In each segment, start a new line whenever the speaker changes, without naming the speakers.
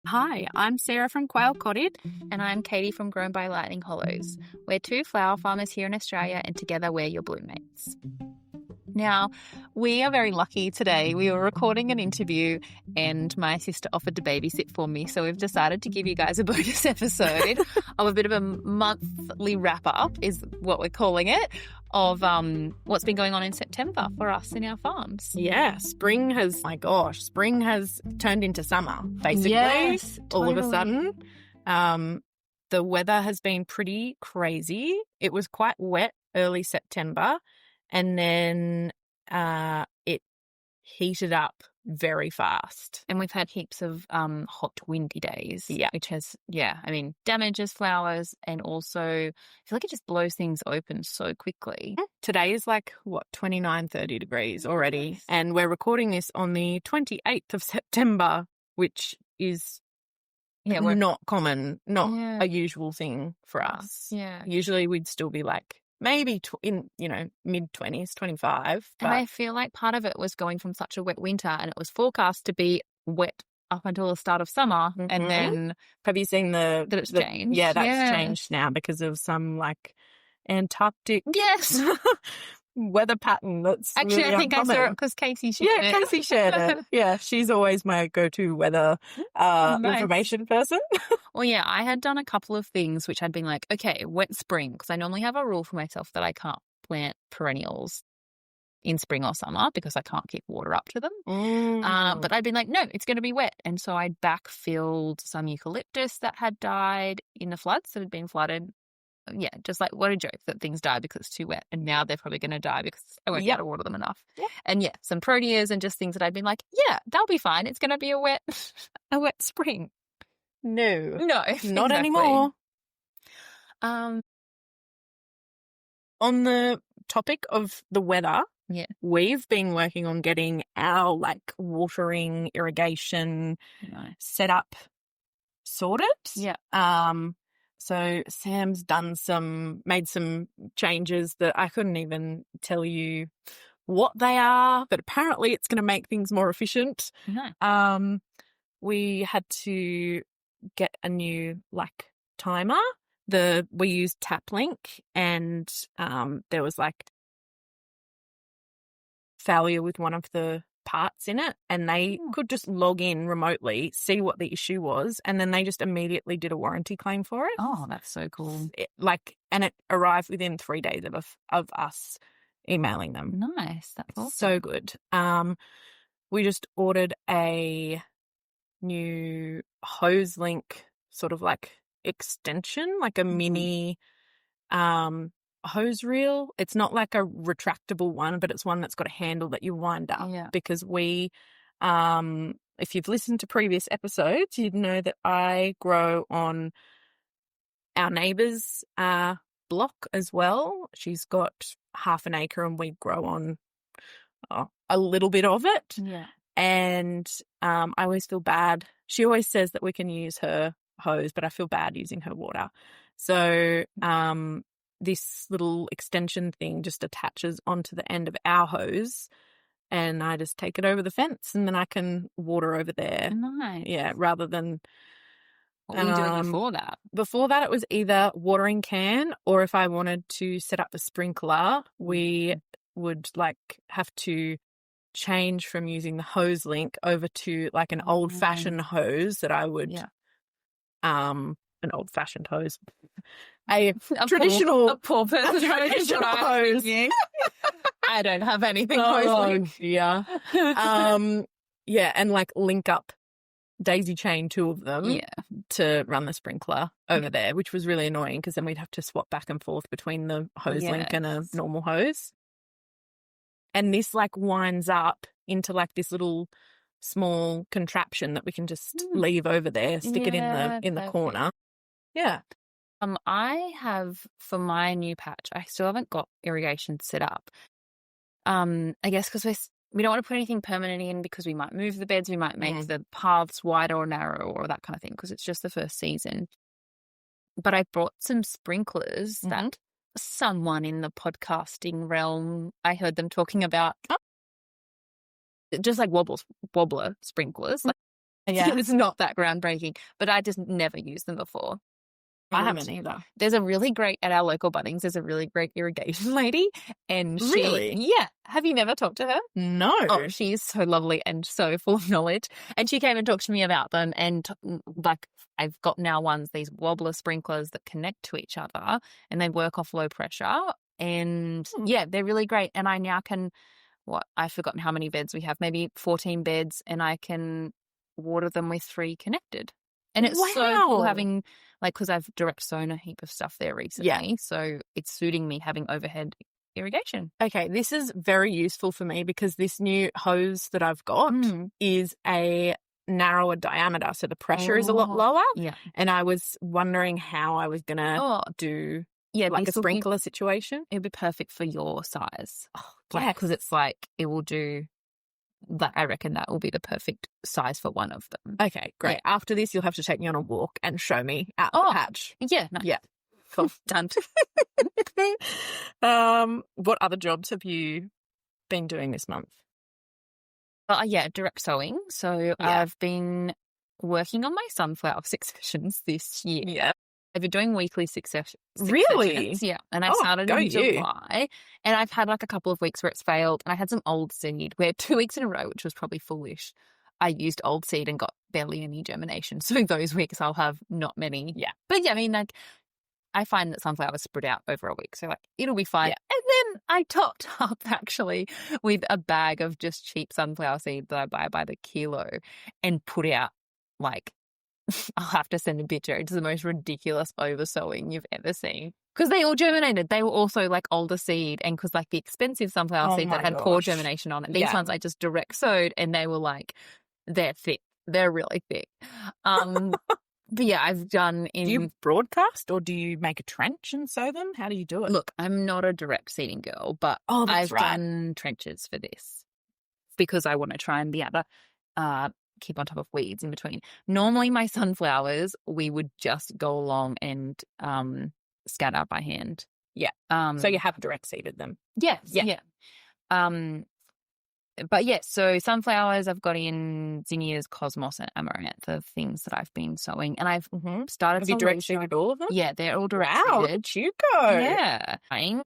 Hi, I'm Sarah from Quail Cottage.
And I'm Katie from Grown by Lightning Hollows. We're two flower farmers here in Australia, and together we're your bloom mates. Now, we are very lucky today. We were recording an interview and my sister offered to babysit for me. So we've decided to give you guys a bonus episode of a bit of a monthly wrap-up is what we're calling it, of what's been going on in September for us in our farms.
Yeah, spring has turned into summer, basically,
Yes,
all of a
totally.
sudden. The weather has been pretty crazy. It was quite wet early September, and then it heated up very fast.
And we've had heaps of hot, windy days,
Yeah.
which has, damages flowers, and also I feel like it just blows things open so quickly.
Today is 29, 30 degrees already,
Yes.
and we're recording this on the 28th of September, which is not common, not a usual thing for us.
Yeah.
Usually we'd still be maybe in mid-20s, 25.
And I feel like part of it was going from such a wet winter, and it was forecast to be wet up until the start of summer.
Mm-hmm.
And then
have you seen
that it's changed?
Yeah, that's changed now because of some Antarctic weather pattern that's
actually
really
I think
uncommon.
I saw it because Casey shared it.
Yeah, Casey shared it. Yeah, she's always my go-to weather information person.
Well, yeah, I had done a couple of things which I'd been like, okay, wet spring, because I normally have a rule for myself that I can't plant perennials in spring or summer because I can't keep water up to them. But I'd been like, no, it's going to be wet. And so I'd backfilled some eucalyptus that had died in the floods that had been flooded. Yeah, just what a joke that things die because it's too wet. And now they're probably going to die because I won't be able to water them enough.
Yeah.
And some proteas and just things that I'd been like, yeah, they'll be fine. It's going to be a wet spring.
No,
not
exactly. Anymore. On the topic of the weather, we've been working on getting our watering, irrigation set up sorted.
Yeah.
So Sam's made some changes that I couldn't even tell you what they are, but apparently it's going to make things more efficient.
No.
We had to get a new timer. We used TapLink, and there was failure with one of the parts in it, and they could just log in remotely, see what the issue was, and then they just immediately did a warranty claim for it.
Oh, that's so cool.
And it arrived within 3 days of us emailing them.
Nice. That's awesome.
So good. We just ordered a new hose link sort of extension, a mini hose reel. It's not a retractable one, but it's one that's got a handle that you wind up.
Yeah.
Because we, if you've listened to previous episodes, you'd know that I grow on our neighbour's block as well. She's got half an acre and we grow on a little bit of it.
Yeah.
And I always feel bad. She always says that we can use her hose, but I feel bad using her water. So this little extension thing just attaches onto the end of our hose, and I just take it over the fence, and then I can water over there.
Nice.
Yeah, rather than...
What were you doing before that?
Before that, it was either watering can, or if I wanted to set up a sprinkler, we would have to change from using the hose link over to an old-fashioned hose that I would... an old-fashioned hose. A traditional
poor person
traditional hose.
I don't have anything
hose. Yeah. And link up daisy chain 2 of them to run the sprinkler over there, which was really annoying because then we'd have to swap back and forth between the hose link and a normal hose. And this winds up into this little small contraption that we can just leave over there, stick it in the corner. Yeah.
I have, for my new patch, I still haven't got irrigation set up. I guess because we don't want to put anything permanent in because we might move the beds, we might make the paths wider or narrow or that kind of thing because it's just the first season. But I brought some sprinklers that someone in the podcasting realm, I heard them talking about. Just wobbler sprinklers.
Yeah.
It's not that groundbreaking, but I just never used them before.
I haven't either.
There's a really great, at our local Bunnings, there's a really great irrigation lady. And
Really?
Yeah. Have you never talked to her?
No.
Oh, she is so lovely and so full of knowledge. And she came and talked to me about them. And like, I've got now these wobbler sprinklers that connect to each other and they work off low pressure. And yeah, they're really great. And I now can, I've forgotten how many beds we have, maybe 14 beds, and I can water them with 3 connected. And it's so cool having, like, because I've direct sown a heap of stuff there recently. So it's suiting me having overhead irrigation.
Okay, this is very useful for me because this new hose that I've got is a narrower diameter. So the pressure is a lot lower.
Yeah.
And I was wondering how I was going to do like a sprinkler situation.
It'd be perfect for your size.
Oh, yeah.
Because it's like, it will do... I reckon that will be the perfect size for one of them.
Okay, great. Yeah. After this, you'll have to take me on a walk and show me out the patch.
Yeah, nice.
Yeah,
cool. Done.
What other jobs have you been doing this month?
Direct sowing. So I've been working on my sunflower successions this year.
Yeah.
I've been doing weekly successions.
Really?
Yeah. And I started in July. And I've had like a couple of weeks where it's failed. And I had some old seed where 2 weeks in a row, which was probably foolish, I used old seed and got barely any germination. So those weeks I'll have not many.
Yeah.
But yeah, I mean, like, I find that sunflowers spread out over a week. So like, it'll be fine. Yeah. And then I topped up actually with a bag of just cheap sunflower seed that I buy by the kilo and put out like, I'll have to send a picture. It's the most ridiculous oversowing you've ever seen. Because they all germinated. They were also like older seed, and because like the expensive sunflower seed that had poor germination on it. These ones I just direct sowed, and they were like, they're thick. They're really thick. But yeah, I've done in...
Do you broadcast or do you make a trench and sow them? How do you do it?
Look, I'm not a direct seeding girl, but I've done trenches for this because I want to try and be able to keep on top of weeds in between. Normally my sunflowers, we would just go along and scatter by hand.
Yeah. So you have direct seeded them.
Yes. Yeah. But yeah, so sunflowers, I've got in zinnias, cosmos, and amaranth, the things that I've been sowing. And I've started...
Have you direct seeded all of them?
Yeah, they're all direct seeded.
Wow, look at you go.
Yeah.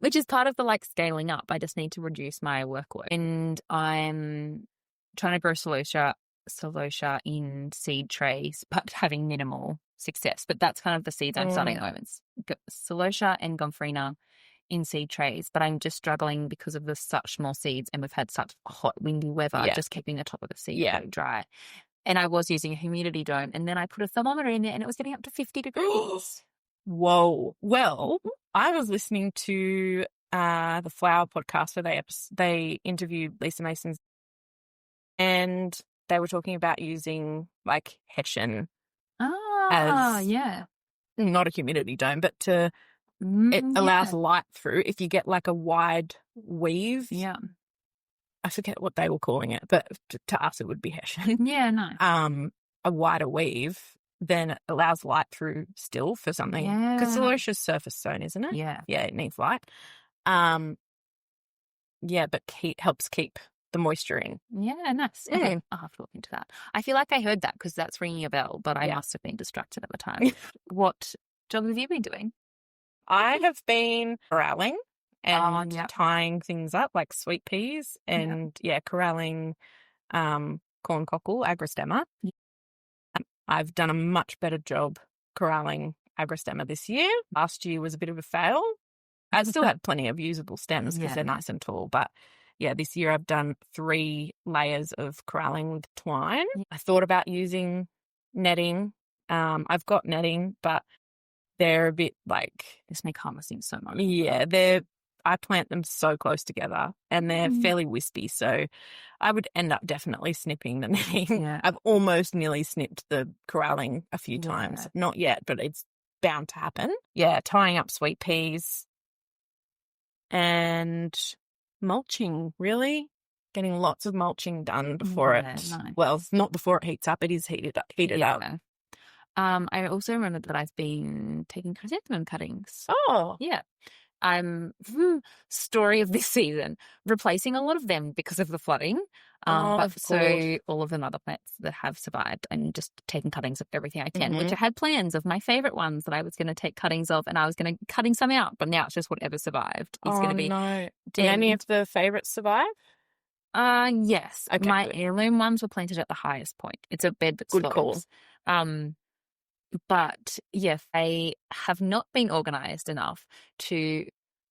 Which is part of the like scaling up. I just need to reduce my workload. And I'm trying to grow celosia in seed trays, but having minimal success. But that's kind of the seeds I'm starting at the moment. Celosia and gomphrena in seed trays, but I'm just struggling because of the such small seeds, and we've had such hot, windy weather, just keeping the top of the seed very dry. And I was using a humidity dome, and then I put a thermometer in there, and it was getting up to 50 degrees.
Whoa. Well, I was listening to the Flower podcast where they interviewed Lisa Mason's, and they were talking about using like Hessian as not a humidity dome, but it allows light through. If you get like a wide weave, I forget what they were calling it, but to us it would be Hessian.
Yeah, nice.
A wider weave, then it allows light through still for something. Because celosia's surface sown, isn't it?
Yeah.
Yeah, it needs light. But helps keep the moisture in.
Yeah, nice. Okay, I'll have to look into that. I feel like I heard that because that's ringing a bell, but I must have been distracted at the time. What job have you been doing?
I have been corralling and tying things up like sweet peas and corralling corn cockle, agrostemma. I've done a much better job corralling agrostemma this year. Last year was a bit of a fail. I still had plenty of usable stems because they're nice and tall, but this year I've done 3 layers of corralling with twine. I thought about using netting. I've got netting, but they're a bit like...
This may calm us in so much.
Yeah, I plant them so close together and they're fairly wispy, so I would end up definitely snipping the netting. Yeah. I've almost nearly snipped the corralling a few times. Not yet, but it's bound to happen. Yeah, tying up sweet peas and mulching, really. Getting lots of mulching done before nice. Well, not before it heats up. It is heated up.
I also remembered that I've been taking chrysanthemum cuttings.
Oh.
Yeah. I'm story of this season, replacing a lot of them because of the flooding. So all of the mother plants that have survived, I'm just taking cuttings of everything I can, which I had plans of my favorite ones that I was going to take cuttings of, and I was going to cutting some out, but now it's just whatever survived is going to be.
No. Do any of the favourites survive?
Yes. Okay, my heirloom ones were planted at the highest point. It's a bed that slopes. But yes, I have not been organised enough to.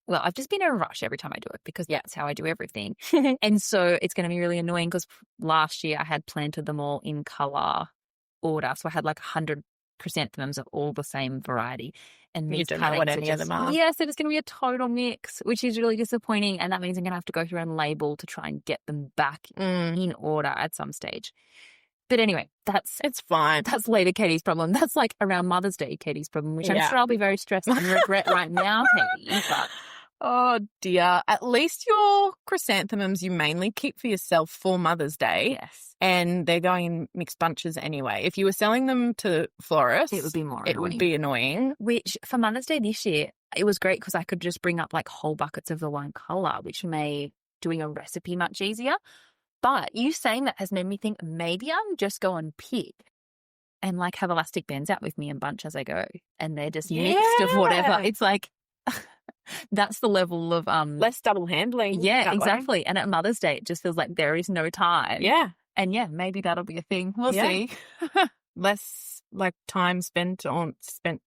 Well, I've just been in a rush every time I do it because that's how I do everything. And so it's going to be really annoying because last year I had planted them all in colour order. So I had like 100 chrysanthemums of all the same variety. And these
don't know what any of them are.
Yes, it was going to be a total mix, which is really disappointing. And that means I'm going to have to go through and label to try and get them back in order at some stage. But anyway,
it's fine.
That's later Katie's problem. That's like around Mother's Day Katie's problem, which I'm sure I'll be very stressed and regret right now, Katie. But
oh dear. At least your chrysanthemums you mainly keep for yourself for Mother's Day.
Yes.
And they're going in mixed bunches anyway. If you were selling them to florists,
it would be more
annoying. It would be annoying.
Which for Mother's Day this year, it was great because I could just bring up like whole buckets of the one colour, which made doing a recipe much easier. But you saying that has made me think maybe I'll just go and pick and like have elastic bands out with me and bunch as I go. And they're just mixed of whatever. It's like that's the level of
less double handling.
Yeah, exactly. And at Mother's Day, it just feels like there is no time.
Yeah.
And maybe that'll be a thing. We'll see.
Less like time spent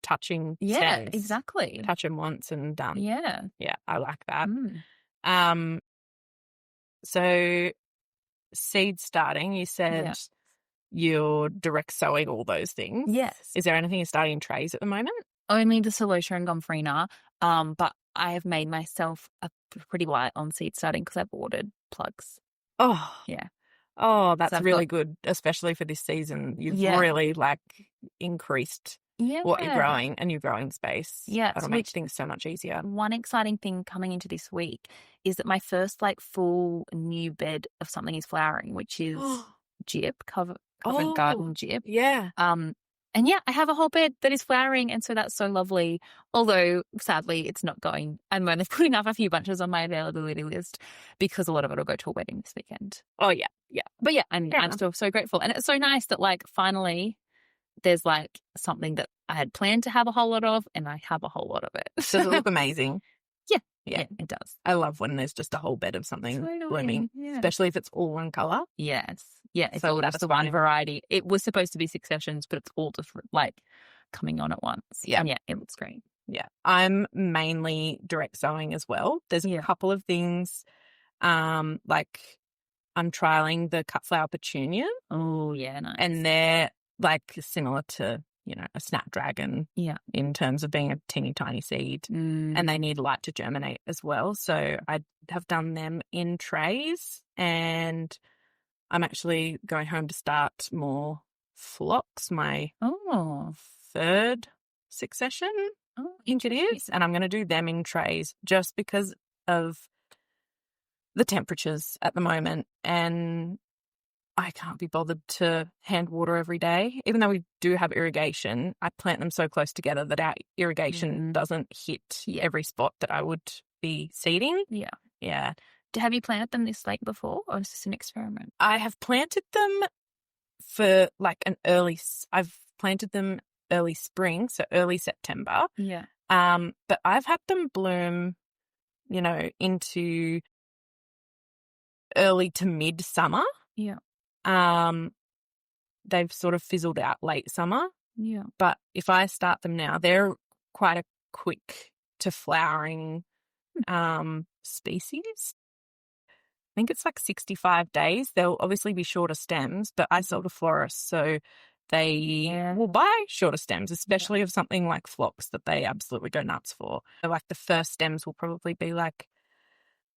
touching stems.
Exactly.
Touch them once and done.
Yeah.
Yeah, I like that. So seed starting, you said you're direct sowing all those things.
Yes.
Is there anything you're starting in trays at the moment?
Only the Celosia and Gomphrena, but I have made myself a pretty light on seed starting because I've ordered plugs.
Oh.
Yeah.
Oh, that's really good, especially for this season. You've really increased what you're growing, a new growing space.
Yeah.
That'll make things so much easier.
One exciting thing coming into this week is that my first full new bed of something is flowering, which is covered garden gyp.
Yeah.
And I have a whole bed that is flowering, and so that's so lovely. Although, sadly, it's not going. I'm only putting up a few bunches on my availability list because a lot of it will go to a wedding this weekend.
Oh, yeah. Yeah.
But I'm still so grateful. And it's so nice that, finally there's, something that I had planned to have a whole lot of, and I have a whole lot of it.
Does it look amazing?
Yeah, it does.
I love when there's just a whole bed of something blooming, especially if it's all one colour.
Yes. Yeah, it's all just one variety. It was supposed to be sessions, but it's all different, coming on at once.
Yeah.
And it looks great.
Yeah. I'm mainly direct sowing as well. There's a couple of things, I'm trialling the cut flower petunia.
Oh, yeah, nice.
And they're similar to, a snapdragon in terms of being a teeny tiny seed. And they need light to germinate as well. So I have done them in trays, and I'm actually going home to start more phlox, my third succession engineers, and I'm going to do them in trays just because of the temperatures at the moment, and I can't be bothered to hand water every day. Even though we do have irrigation, I plant them so close together that our irrigation doesn't hit every spot that I would be seeding.
Yeah.
Yeah.
Have you planted them this late before, or is this an experiment?
I have planted them for I've planted them early spring, so early September.
Yeah.
But I've had them bloom, into early to mid-summer.
Yeah.
They've sort of fizzled out late summer.
Yeah.
But if I start them now, they're quite a quick to flowering species. I think it's 65 days. They'll obviously be shorter stems, but I sell to florists, so they will buy shorter stems, especially of something like phlox that they absolutely go nuts for. So, the first stems will probably be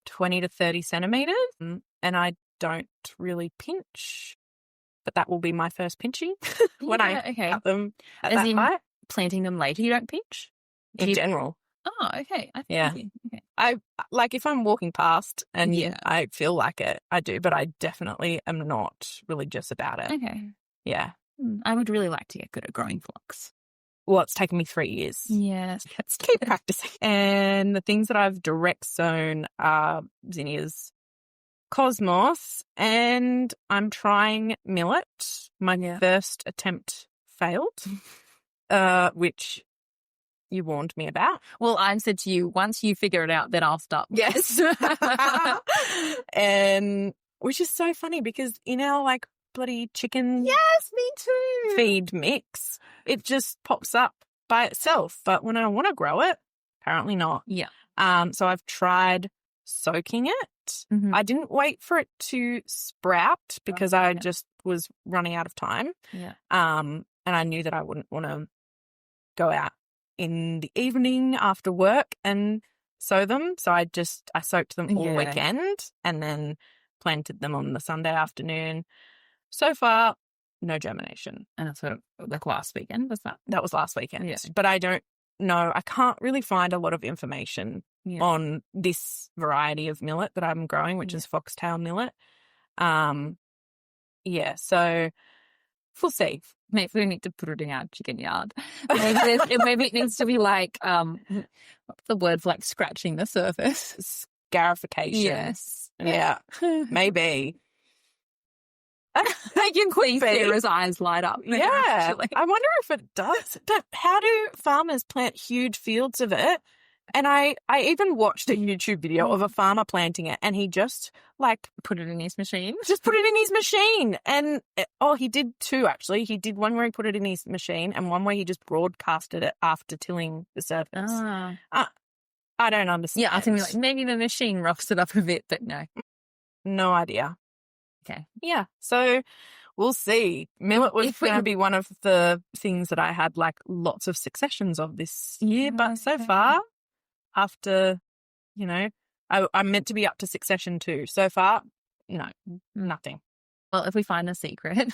20 to 30 centimetres, and I don't really pinch, but that will be my first pinching when I cut them at that height.
Planting them later, you don't pinch?
In general.
Oh, okay.
Okay. I if I'm walking past and I feel like it, I do, but I definitely am not religious about it.
Okay.
Yeah.
I would really like to get good at growing phlox.
Well, it's taken me 3 years.
Yes.
Let's keep practicing. And the things that I've direct sown are zinnias, Cosmos, and I'm trying millet. My first attempt failed, which you warned me about.
Well, I said to you, once you figure it out, then I'll start.
Yes. And which is so funny because in our like bloody chicken
me too.
feed mix, it just pops up by itself. But when I want to grow it, apparently not.
Yeah.
So I've tried soaking it.
Mm-hmm.
I didn't wait for it to sprout because I just was running out of time.
Yeah.
And I knew that I wouldn't want to go out in the evening after work and sow them. So I soaked them all weekend and then planted them on the Sunday afternoon. So far, no germination.
And that's like last weekend, was that?
That was last weekend.
Yes.
But I don't know. I can't really find a lot of information on this variety of millet that I'm growing, which is foxtail millet. So we'll see.
Maybe we need to put it in our chicken yard. Maybe it needs to be like, what's the word for like scratching the surface?
Scarification.
Yes.
Yeah. Maybe.
I can see Sarah's eyes light up.
Yeah. Actually. I wonder if it does. How do farmers plant huge fields of it? And I even watched a YouTube video of a farmer planting it, and he just like
put it in his machine.
Just put it in his machine. And he did two actually. He did one where he put it in his machine, and one where he just broadcasted it after tilling the surface. I don't understand.
Yeah, I think like maybe the machine roughs it up a bit, but
no idea.
Okay.
Yeah. So we'll see. Millet was going to be one of the things that I had like lots of successions of this year, but so far, after, I'm meant to be up to succession 2. So far, no, nothing.
Well, if we find a secret.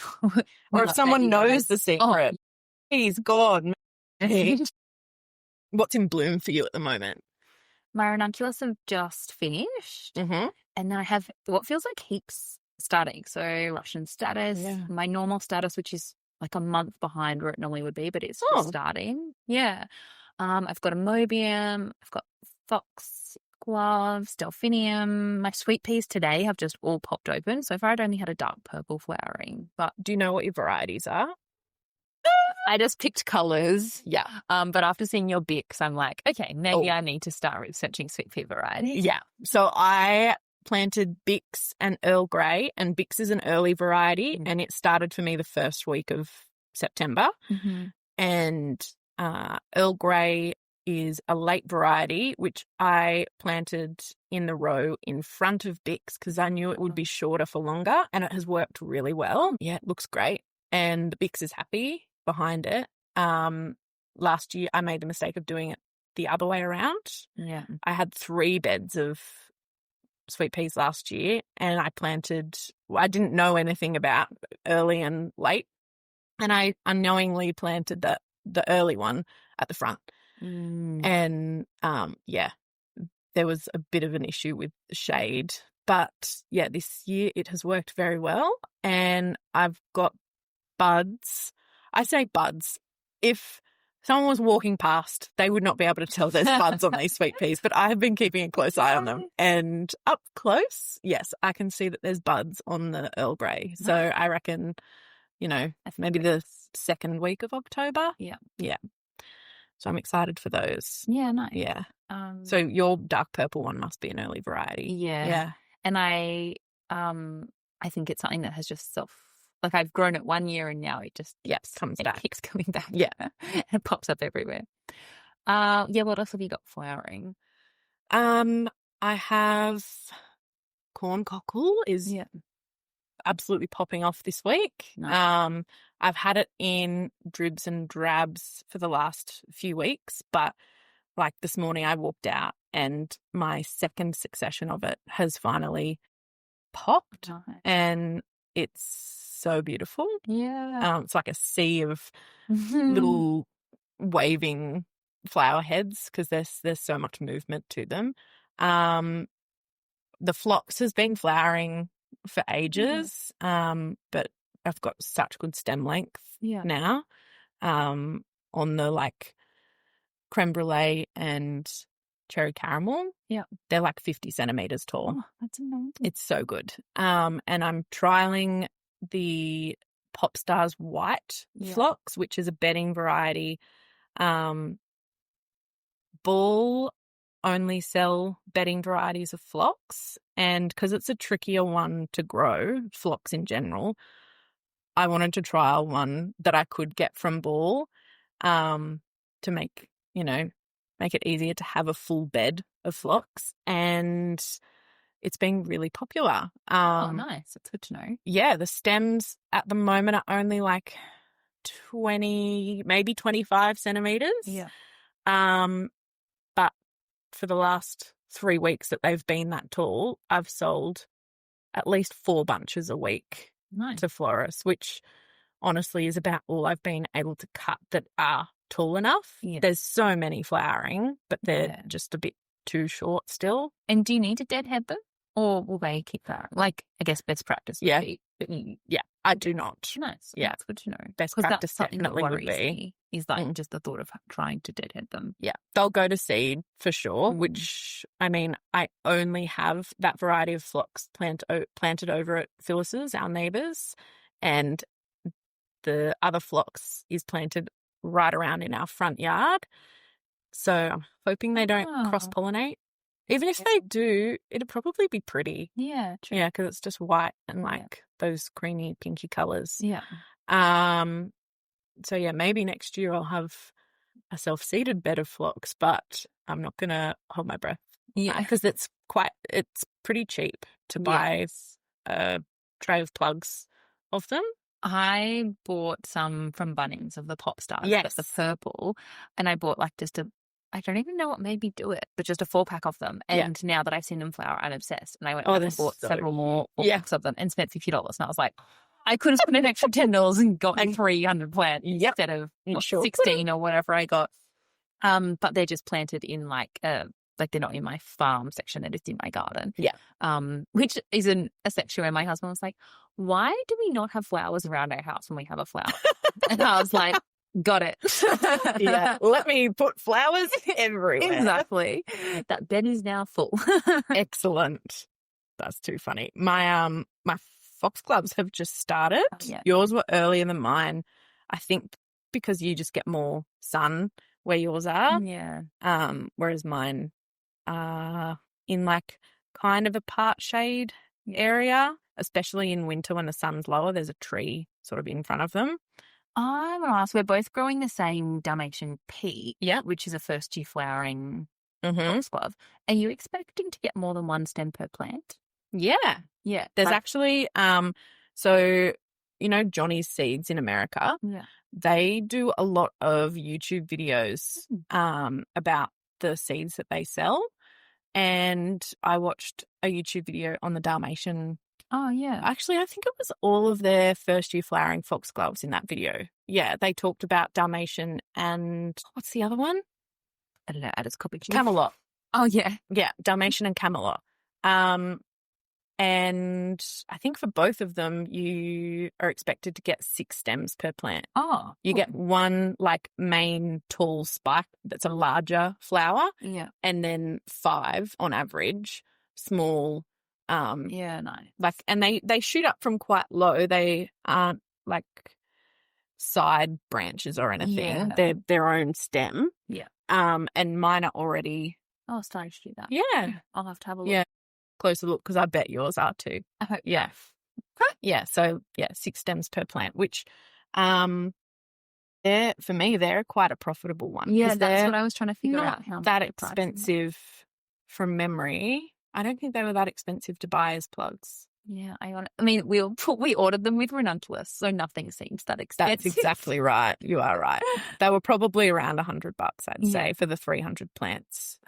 Or if someone knows the secret, please, God. What's in bloom for you at the moment?
My ranunculus have just finished.
Mm-hmm.
And then I have what feels like heaps starting. So Russian status, my normal status, which is like a month behind where it normally would be, but it's just starting. Yeah. I've got Amobium, I've got foxgloves, delphinium. My sweet peas today have just all popped open. So far I'd only had a dark purple flowering. But
do you know what your varieties are?
I just picked colours.
Yeah.
But after seeing your Bix, I'm like, okay, maybe I need to start researching sweet pea varieties.
Yeah. So I planted Bix and Earl Grey, and Bix is an early variety, and it started for me the first week of September.
Mm-hmm.
And Earl Grey is a late variety, which I planted in the row in front of Bix because I knew it would be shorter for longer, and it has worked really well. Yeah, it looks great. And the Bix is happy behind it. Last year I made the mistake of doing it the other way around.
Yeah.
I had 3 beds of sweet peas last year, and I didn't know anything about early and late, and I unknowingly planted the early one at the front. And there was a bit of an issue with the shade, but this year it has worked very well, and I've got buds. I say buds. If someone was walking past, they would not be able to tell there's buds on these sweet peas, but I have been keeping a close eye on them. And up close, yes, I can see that there's buds on the Earl Grey. So I reckon, maybe the second week of October.
Yeah.
Yeah. So I'm excited for those.
Yeah, nice.
Yeah. So your dark purple one must be an early variety.
Yeah.
Yeah.
And I think it's something that has just like I've grown it 1 year and now it just
comes back.
It keeps coming back.
Yeah.
It pops up everywhere. What else have you got flowering?
I have corn cockle is absolutely popping off this week.
Nice.
I've had it in dribs and drabs for the last few weeks, but like this morning I walked out and my second succession of it has finally popped.
Nice.
And it's so beautiful.
Yeah.
It's like a sea of little waving flower heads because there's so much movement to them. The phlox has been flowering for ages, but I've got such good stem length now. On the like creme brulee and cherry caramel.
Yeah.
They're like 50 centimeters tall.
Oh, that's amazing.
It's so good. And I'm trialing the Pop Stars White phlox, which is a bedding variety. Ball only sell bedding varieties of phlox, and because it's a trickier one to grow, phlox in general, I wanted to trial one that I could get from Ball to make it easier to have a full bed of phlox, and it's been really popular.
Oh, nice. That's good to know.
Yeah, the stems at the moment are only like 20, maybe 25 centimeters.
Yeah.
But for the last 3 weeks that they've been that tall, I've sold at least 4 bunches a week to florists, which honestly is about all I've been able to cut that are tall enough.
Yeah.
There's so many flowering, but they're just a bit too short still.
And do you need to deadhead them, or will they keep flowering? Like, I guess best practice would be.
Yeah, I do not.
Nice.
Yeah.
That's good to know.
Best practice
that's
definitely
that
would be.
Me is like just the thought of trying to deadhead them.
Yeah, they'll go to seed for sure, which, I mean, I only have that variety of phlox planted over at Phyllis's, our neighbours, and the other phlox is planted right around in our front yard. So I'm hoping they don't cross-pollinate. Even if they do, it'd probably be pretty.
Yeah, true.
Yeah, because it's just white and like those creamy pinky colours.
Yeah.
So yeah, maybe next year I'll have a self-seeded bed of phlox, but I'm not going to hold my breath.
Yeah.
Because it's pretty cheap to buy a tray of plugs of them.
I bought some from Bunnings of the Pop Stars.
Yes.
That's the purple. And I bought like I don't even know what made me do it, but just a 4-pack of them. And now that I've seen them flower, I'm obsessed. And I went and bought several more 4-packs of them and spent $50. And I was like, I could have spent an extra $10 and gotten 300 plants instead of 16 or whatever I got. But they're just planted in like they're not in my farm section, they're just in my garden.
Yeah.
Which is a section where my husband was like, why do we not have flowers around our house when we have a flower? And I was like, got it.
Yeah. Let me put flowers everywhere.
Exactly. That bed is now full.
Excellent. That's too funny. My foxgloves have just started.
Oh, yeah.
Yours were earlier than mine. I think because you just get more sun where yours are.
Yeah.
Whereas mine are in like kind of a part shade area, especially in winter when the sun's lower. There's a tree sort of in front of them.
I want to ask, we're both growing the same Dalmatian peat, which is a first-year flowering foxglove. Are you expecting to get more than one stem per plant?
Yeah.
Yeah.
There's actually, so, Johnny's Seeds in America, they do a lot of YouTube videos about the seeds that they sell. And I watched a YouTube video on the Dalmatian.
Oh, yeah.
Actually, I think it was all of their first-year flowering foxgloves in that video. Yeah, they talked about Dalmatian and what's the other one?
I don't know, Addis Coppice.
Camelot.
Oh, yeah.
Yeah, Dalmatian and Camelot. And I think for both of them, you are expected to get 6 stems per plant.
Oh.
You get one like main tall spike that's a larger flower.
Yeah.
And then 5 on average, small.
Yeah, nice.
Like, and they shoot up from quite low. They aren't like side branches or anything.
Yeah.
They're their own stem.
Yeah.
And mine are already.
Oh, starting to do that.
Yeah.
I'll have to have a look.
Yeah. Closer look because I bet yours are too.
I hope.
Yeah. Yeah. So 6 stems per plant, which for me, they're quite a profitable one.
Yeah, that's what I was trying to figure out. How
that expensive from memory. I don't think they were that expensive to buy as plugs.
Yeah, I mean, we ordered them with Ranunculus, so nothing seems that expensive.
That's exactly right. You are right. They were probably around $100, I'd say, for the 300 plants.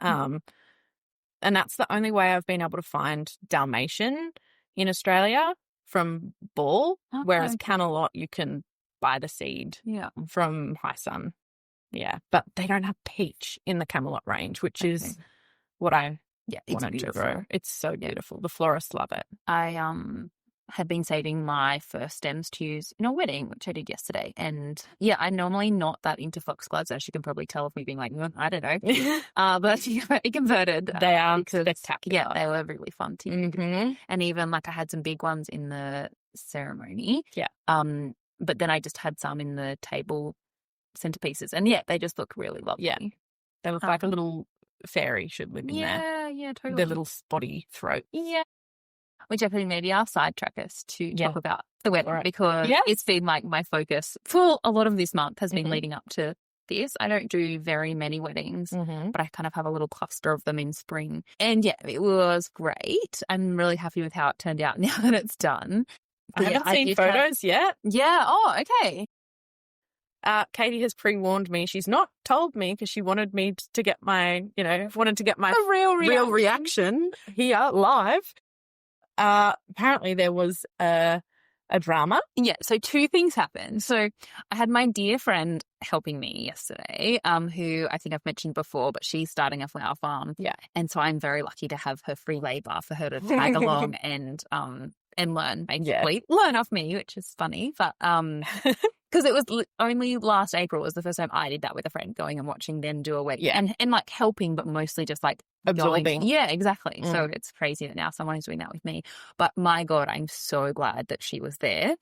And that's the only way I've been able to find Dalmatian in Australia from Ball, whereas Camelot you can buy the seed from High Sun. Yeah, but they don't have peach in the Camelot range, which is what I wanted to grow. It's so beautiful. The florists love it.
had been saving my first stems to use in a wedding, which I did yesterday. And yeah, I'm normally not that into foxgloves, as you can probably tell of me being like, I don't know. But I converted.
They are spectacular.
Yeah, they were really fun to use. And even like I had some big ones in the ceremony.
Yeah.
But then I just had some in the table centerpieces. And yeah, they just look really lovely.
Yeah. They look like a little fairy should live in there.
Yeah, totally.
Their little spotty throat.
Yeah. Which definitely maybe our sidetrack us to talk about the wedding because it's been like my focus for a lot of this month has been leading up to this. I don't do very many weddings, but I kind of have a little cluster of them in spring. And yeah, it was great. I'm really happy with how it turned out now that it's done.
But I haven't seen photos yet.
Yeah. Oh, okay.
Katie has pre-warned me. She's not told me because she wanted me to get my, wanted to get my
real
reaction here live. Apparently there was a drama.
Yeah, so two things happened. So I had my dear friend helping me yesterday, who I think I've mentioned before, but she's starting a flower farm.
Yeah.
And so I'm very lucky to have her free labor for her to tag along and learn, basically. Yeah. Learn off me, which is funny. But because it was only last April was the first time I did that with a friend, going and watching them do a wedding.
Yeah.
And like helping, but mostly just like
absorbing.
Yeah, exactly. So it's crazy that now someone is doing that with me. But my God, I'm so glad that she was there.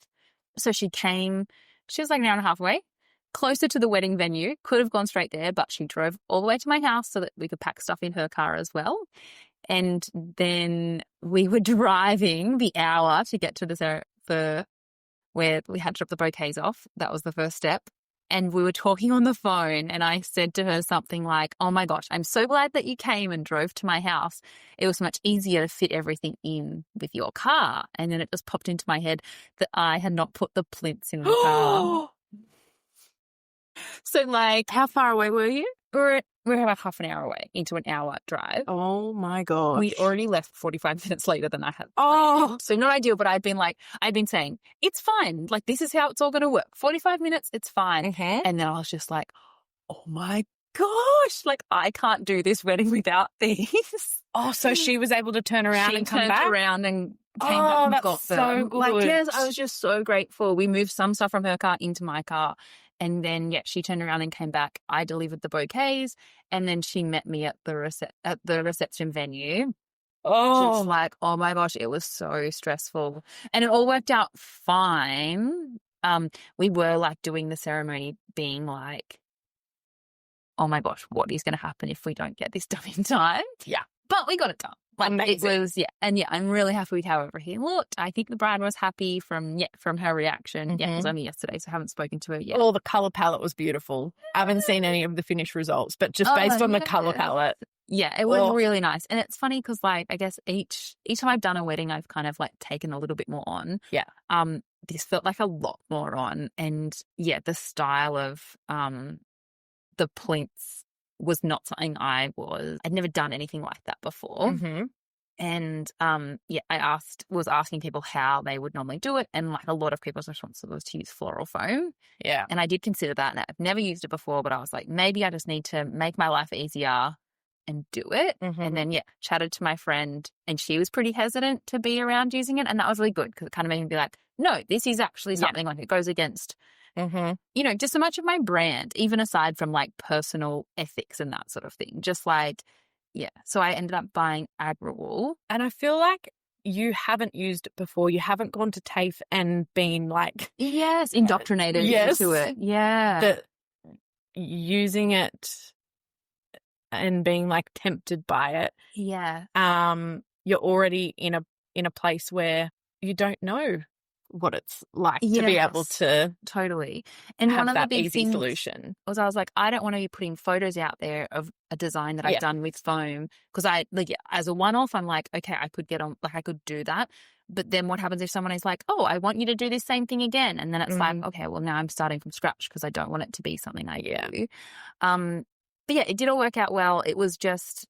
So she was like an hour and a half away, closer to the wedding venue, could have gone straight there, but she drove all the way to my house so that we could pack stuff in her car as well. And then we were driving the hour to get to where we had to drop the bouquets off. That was the first step. And we were talking on the phone and I said to her something like, oh my gosh, I'm so glad that you came and drove to my house. It was much easier to fit everything in with your car. And then it just popped into my head that I had not put the plinths in the car. So like,
how far away were you?
We're about half an hour away into an hour drive.
Oh my God.
We'd already left 45 minutes later than I had.
Oh.
So not ideal, but I'd been saying, it's fine. Like, this is how it's all going to work. 45 minutes, it's fine. And then I was just like, oh my gosh, like I can't do this wedding without these.
Oh, so she was able to turn around and come back?
She turned around and came back and got them.
So good.
Like, yes, I was just so grateful. We moved some stuff from her car into my car. And then, she turned around and came back. I delivered the bouquets, and then she met me at the reception venue.
Oh,
just like, oh my gosh, it was so stressful, and it all worked out fine. We were like doing the ceremony, being like, oh my gosh, what is going to happen if we don't get this done in time?
Yeah,
but we got it done. Like,
amazing.
It was, and I'm really happy with however he looked. I think the bride was happy from her reaction. Yeah, it was only yesterday, so I haven't spoken to her yet.
Well, the colour palette was beautiful. I haven't seen any of the finished results, but just based on the colour palette.
Yeah, it was really nice. And it's funny because, like, I guess each time I've done a wedding, I've kind of, like, taken a little bit more on.
Yeah.
This felt like a lot more on. And, yeah, the style of the plinths was not something I'd never done anything like that before. And I was asking people how they would normally do it, and like a lot of people's response was to use floral foam.
Yeah.
And I did consider that, and I've never used it before, but I was like, maybe I just need to make my life easier and do it. And then chatted to my friend, and she was pretty hesitant to be around using it, and that was really good because it kind of made me be like, no, this is actually something like it goes against just so much of my brand, even aside from like personal ethics and that sort of thing. Just like, so I ended up buying Agra wool.
And I feel like you haven't used it before. You haven't gone to TAFE and been like...
Yes, indoctrinated into it. Yeah.
But using it and being like tempted by it.
Yeah.
You're already in a place where you don't know what it's like to be able to
totally and
have
one of
that
the big
easy
things
solution.
Was I was like, I don't want to be putting photos out there of a design that I've done with foam, because I like as a one-off I'm like, okay, I could get on, like I could do that, but then what happens if someone is like, oh, I want you to do this same thing again, and then it's like, okay, well now I'm starting from scratch because I don't want it to be something I do. But yeah, it did all work out well. It was just,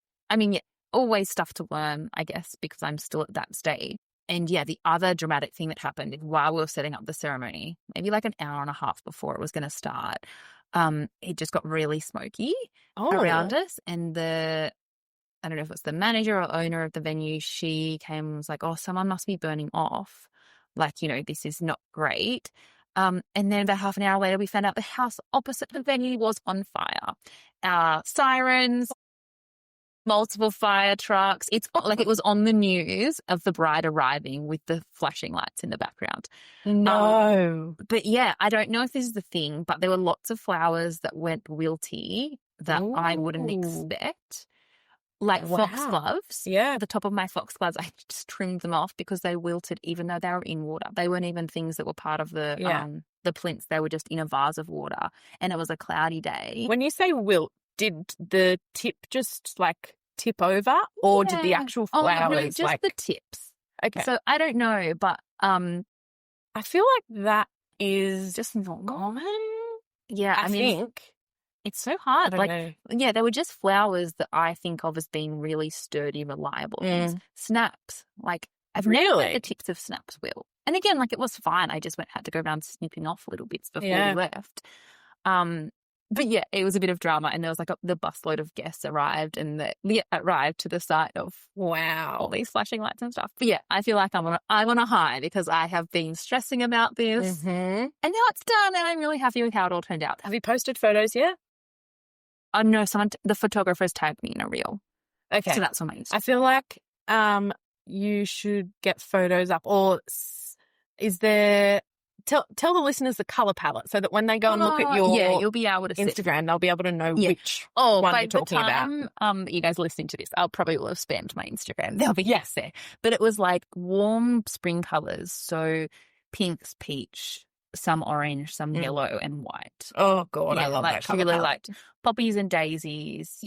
always stuff to learn, I guess, because I'm still at that stage. And the other dramatic thing that happened is while we were setting up the ceremony, maybe like an hour and a half before it was going to start, it just got really smoky around us. And I don't know if it's the manager or owner of the venue, she came and was like, oh, someone must be burning off. like, you know, this is not great. And then about half an hour later, we found out the house opposite the venue was on fire. Sirens, multiple fire trucks. It's like it was on the news of the bride arriving with the flashing lights in the background.
No.
But yeah, I don't know if this is the thing, but there were lots of flowers that went wilty that I wouldn't expect. Like foxgloves.
Yeah.
The top of my foxgloves, I just trimmed them off because they wilted even though they were in water. They weren't even things that were part of the plinths. They were just in a vase of water, and it was a cloudy day.
When you say wilt, did the tip just like tip over, or did the actual flowers
no, just
like
the tips?
Okay.
So I don't know, but
I feel like that is
just not
common.
Yeah,
I think
it's so hard.
I don't know.
Yeah, they were just flowers that I think of as being really sturdy, reliable. Snaps, like I've never had the tips of snaps will. And again, like it was fine. I just had to go around snipping off little bits before we left. But yeah, it was a bit of drama, and there was like the busload of guests arrived, and arrived to the site of all these flashing lights and stuff. But yeah, I feel like I'm on a high because I have been stressing about this, and now it's done, and I'm really happy with how it all turned out.
Have you posted photos yet?
No, the photographer's tagged me in a reel.
Okay,
so that's on my Instagram.
I feel like you should get photos up, or is there? Tell the listeners the color palette so that when they go and look at your
you'll be able to
Instagram, they'll be able to know which one you're talking about.
You guys listening to this, I'll probably will have spammed my Instagram. There'll be there. But it was like warm spring colors, so pinks, peach, some orange, some yellow, and white.
Oh God, I love that color
really
palette.
Liked poppies and daisies.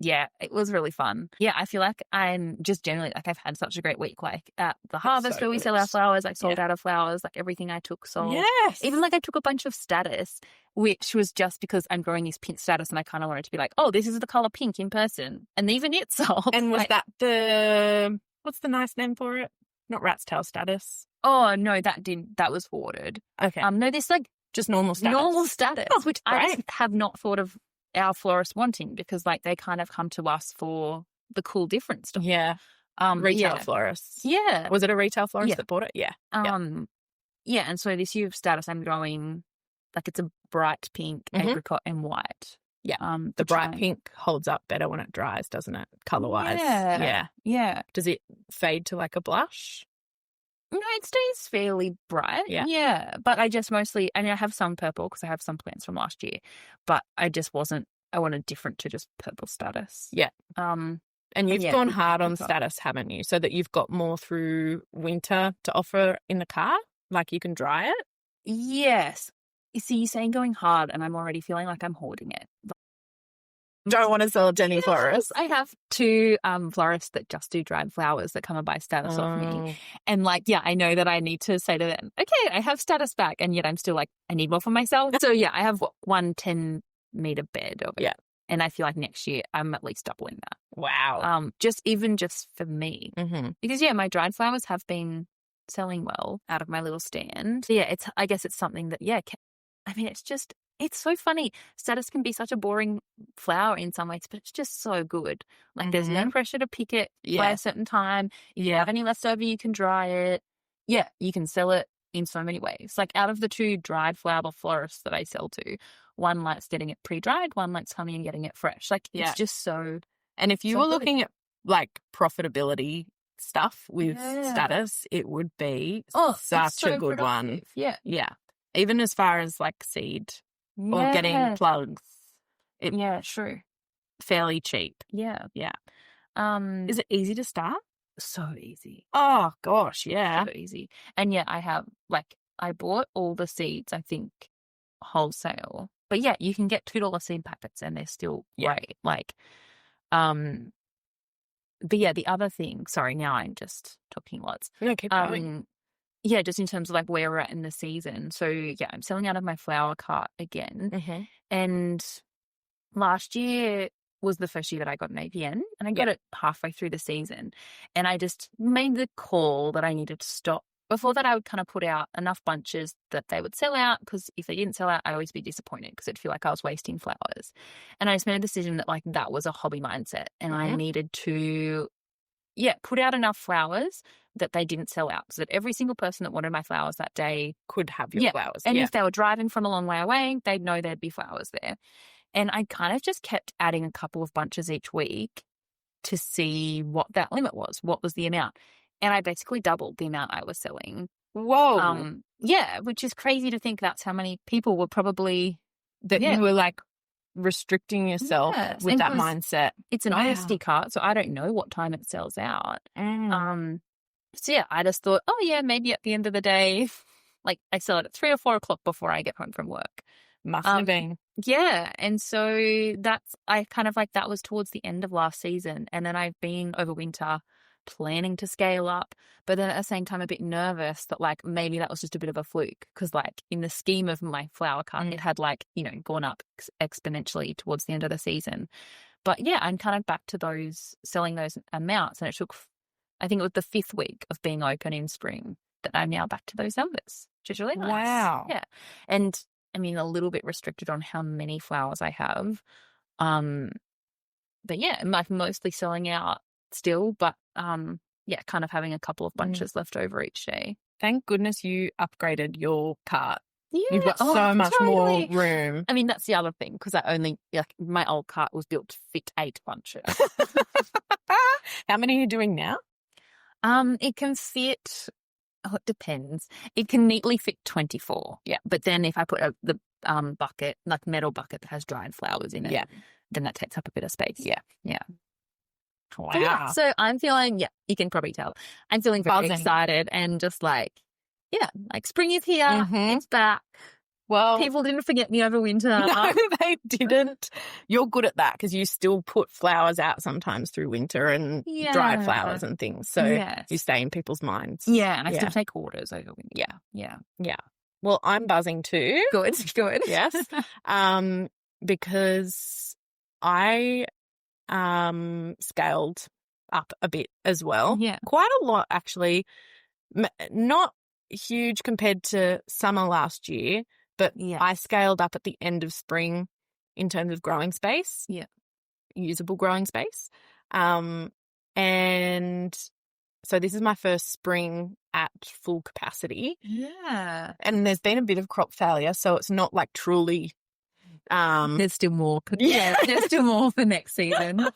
Yeah, it was really fun. Yeah, I feel like I'm just generally like I've had such a great week. Like at the harvest where we sell our flowers, I sold out of flowers. Like everything I took sold.
Yes.
Even like I took a bunch of status, which was just because I'm growing this pink status and I kind of wanted to be like, oh, this is the color pink in person. And even it sold.
And was that what's the nice name for it? Not rat's tail status.
Oh, no, that was ordered.
Okay.
No, this like
just normal status.
Normal status, which I just have not thought of our florists wanting because like they kind of come to us for the cool different stuff.
Yeah. Retail florists.
Yeah.
Was it a retail florist that bought it? Yeah.
Yeah, and so this year of status I'm growing like it's a bright pink, apricot and white.
Yeah. The bright pink holds up better when it dries, doesn't it? Color wise.
Yeah.
Does it fade to like a blush?
No, it stays fairly bright. Yeah. But I just mostly, I have some purple because I have some plants from last year, but I wanted different to just purple status.
Yeah. And you've gone hard on status, haven't you? So that you've got more through winter to offer in the car? Like you can dry it?
Yes. You see, you're saying going hard and I'm already feeling like I'm hoarding it.
Don't want to sell it to any florists.
I have two florists that just do dried flowers that come and buy status off me. And like, I know that I need to say to them, okay, I have status back. And yet I'm still like, I need more for myself. So I have one 10-meter bed of it. Yeah. And I feel like next year I'm at least doubling that.
Wow.
Just for me. Mm-hmm. Because my dried flowers have been selling well out of my little stand. So, I guess it's something that, it's so funny. Status can be such a boring flower in some ways, but it's just so good. Like there's no pressure to pick it by a certain time. If you have any left over, you can dry it. Yeah, you can sell it in so many ways. Like out of the two dried flower florists that I sell to, one likes getting it pre-dried, one likes coming and getting it fresh. Like it's just so.
And if you were looking at like profitability stuff with status, it would be such a good one.
Yeah.
Yeah. Even as far as like seed. Or getting plugs.
True.
Fairly cheap.
Yeah.
Is it easy to start?
So easy.
Oh, gosh, yeah.
So easy. And I have, I bought all the seeds, I think, wholesale. But, you can get $2 seed packets and they're still great. But, the other thing, sorry, now I'm just talking lots.
No, keep going.
Just in terms of where we're at in the season. So I'm selling out of my flower cart again. Mm-hmm. And last year was the first year that I got an APN and I got it halfway through the season. And I just made the call that I needed to stop. Before that, I would kind of put out enough bunches that they would sell out because if they didn't sell out, I'd always be disappointed because I'd feel like I was wasting flowers. And I just made a decision that that was a hobby mindset and I needed to put out enough flowers that they didn't sell out, so that every single person that wanted my flowers that day
could have your flowers.
And if they were driving from a long way away, they'd know there'd be flowers there. And I kind of just kept adding a couple of bunches each week to see what that limit was, what was the amount. And I basically doubled the amount I was selling.
Whoa.
Which is crazy to think that's how many people were probably...
That you were like restricting yourself with that mindset.
It's an honesty cart, so I don't know what time it sells out. So I just thought, maybe at the end of the day, like I sell it at 3 or 4 o'clock before I get home from work.
Must have been.
Yeah. And so I kind of like that was towards the end of last season. And then I've been over winter planning to scale up, but then at the same time a bit nervous that like maybe that was just a bit of a fluke, because like in the scheme of my flower cart, it had like, gone up exponentially towards the end of the season. But I'm kind of back to selling those amounts. And it took, I think it was the 5th week of being open in spring that I'm now back to those numbers, which is really nice.
Wow.
Yeah. And I mean, a little bit restricted on how many flowers I have. But I'm like mostly selling out still, but kind of having a couple of bunches left over each day.
Thank goodness you upgraded your cart.
Yeah.
You've got so much more room.
I mean, that's the other thing, because my old cart was built to fit 8 bunches.
How many are you doing now?
It can fit... Oh, it depends. It can neatly fit 24.
Yeah.
But then if I put the bucket, like metal bucket that has dried flowers in it, then that takes up a bit of space.
Yeah.
Yeah.
Wow.
So I'm feeling, you can probably tell, I'm feeling very excited and just like spring is here. It's back.
Well,
people didn't forget me over winter.
No, they didn't. You're good at that because you still put flowers out sometimes through winter and dried flowers and things. So you stay in people's minds.
Yeah, and I still take orders over winter.
Yeah. Well, I'm buzzing too.
Good.
Yes. Because I scaled up a bit as well.
Yeah.
Quite a lot, actually. Not huge compared to summer last year, but I scaled up at the end of spring in terms of growing space.
Yeah.
Usable growing space. And so this is my first spring at full capacity.
Yeah.
And there's been a bit of crop failure, so it's not like truly...
there's still more. There's still more for next season.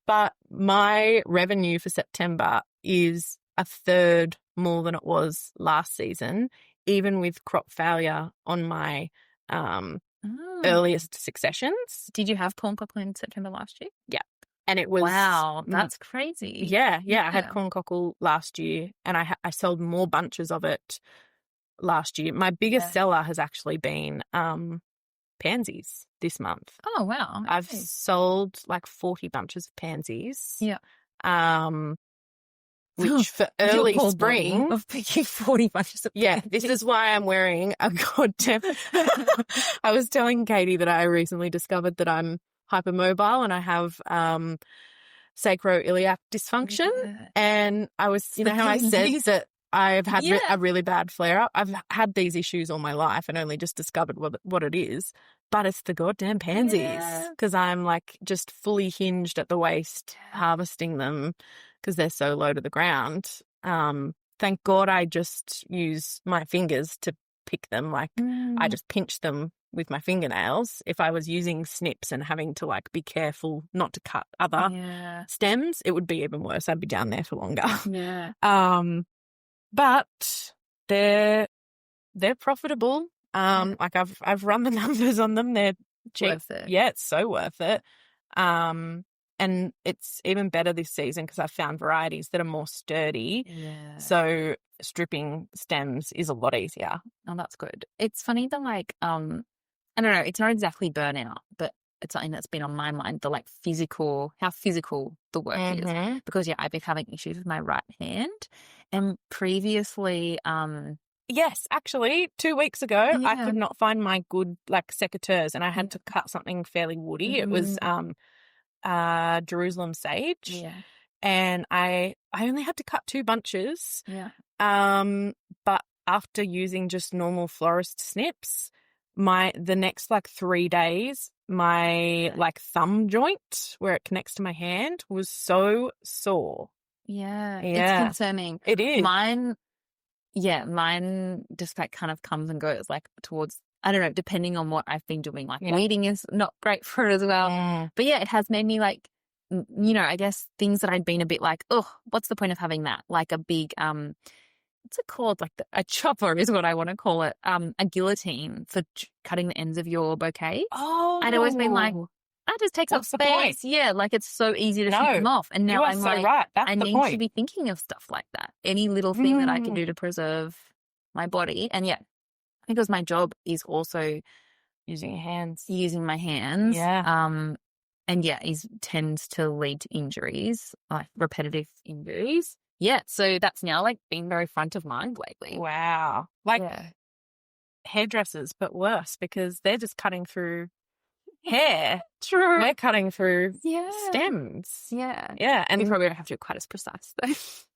But my revenue for September is a third more than it was last season, even with crop failure on my earliest successions.
Did you have corn cockle in September last year?
Yeah. And it was...
Wow, that's crazy.
Yeah. I had corn cockle last year and I sold more bunches of it last year. My biggest seller has actually been pansies this month.
Oh, wow.
I've sold like 40 bunches of pansies.
Yeah.
Which for early spring
of picking 40 bunches of pansies.
This is why I'm wearing a goddamn... I was telling Katie that I recently discovered that I'm hypermobile and I have sacroiliac dysfunction. Yeah. And I was, how I said that I've had a really bad flare-up. I've had these issues all my life and only just discovered what it is. But it's the goddamn pansies because I'm like just fully hinged at the waist harvesting them because they're so low to the ground. Thank God I just use my fingers to pick them. Like I just pinch them with my fingernails. If I was using snips and having to like be careful not to cut other stems, it would be even worse. I'd be down there for longer.
Yeah.
But they're profitable. Like I've run the numbers on them. They're cheap.
Worth it.
Yeah, it's so worth it. And it's even better this season because I've found varieties that are more sturdy.
Yeah.
So stripping stems is a lot easier.
Oh, that's good. It's funny that like, I don't know, it's not exactly burnout, but it's something that's been on my mind, the like how physical the work is. Because I've been having issues with my right hand. And previously,
yes, actually, 2 weeks ago, I could not find my good like secateurs and I had to cut something fairly woody. It was Jerusalem sage.
Yeah.
And I only had to cut 2 bunches.
Yeah.
But after using just normal florist snips, the next like 3 days, my like thumb joint where it connects to my hand was so sore.
Yeah. It's concerning.
It is.
Mine just like kind of comes and goes like towards, I don't know, depending on what I've been doing. Like weeding is not great for it as well. But yeah, it has made me like, you know, I guess things that I'd been a bit like, oh, what's the point of having that? Like a big, what's it called? Like a chopper is what I want to call it. A guillotine for cutting the ends of your bouquet.
Oh.
I'd always been like, that just takes up space. Yeah, like it's so easy to take them off. And now I'm
so
like,
right. That's
I
the
need
point.
to be thinking of stuff like that. Any little thing that I can do to preserve my body. And yeah, I think it was my job is also
using your hands.
Using my hands.
Yeah.
And yeah, it tends to lead to injuries, like repetitive injuries. Yeah, so that's now like been very front of mind lately.
Wow. Like hairdressers, but worse because they're just cutting through hair.
True.
We're cutting through stems.
Yeah.
Yeah. And
we probably don't have to be quite as precise though.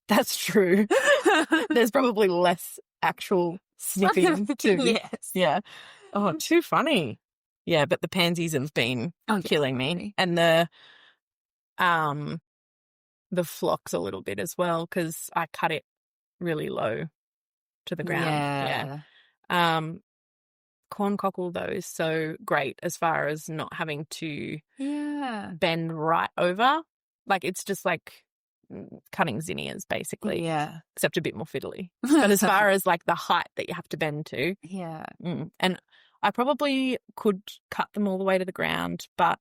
That's true. There's probably less actual snipping too.
Yes.
Yeah. Oh, too funny. Yeah, but the pansies have been killing me. And the phlox a little bit as well because I cut it really low to the ground. Yeah. Corn cockle though is so great as far as not having to bend right over. Like it's just like cutting zinnias basically.
Yeah.
Except a bit more fiddly. But as far as like the height that you have to bend to.
Yeah.
And I probably could cut them all the way to the ground, but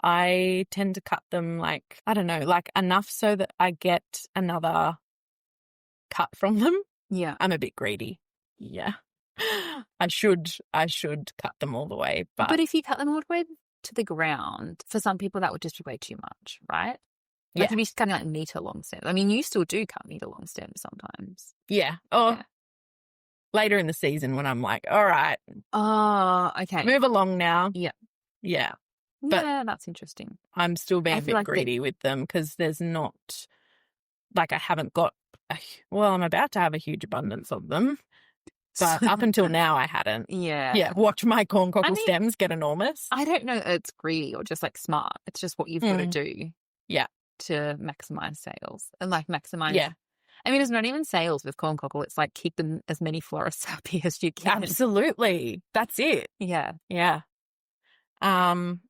I tend to cut them like, I don't know, like enough so that I get another cut from them.
Yeah.
I'm a bit greedy. Yeah. I should cut them all the way. But
if you cut them all the way to the ground, for some people that would just be way too much, right? Like you'd be cutting like metre long stems. I mean, you still do cut metre long stems sometimes.
Yeah. Oh, later in the season when I'm like, all right.
Oh, okay.
Move along now.
Yeah.
Yeah. But
yeah, that's interesting.
I'm still being a bit greedy with them because there's not, like I haven't got, I'm about to have a huge abundance of them. But up until now, I hadn't.
Yeah.
Yeah. Watch my corn cockle stems get enormous.
I don't know it's greedy or just like smart. It's just what you've got to do.
Yeah.
To maximize sales and like maximize. Yeah. I mean, it's not even sales with corn cockle. It's like keep them as many florists happy as you can.
Absolutely. That's it.
Yeah.
Yeah. And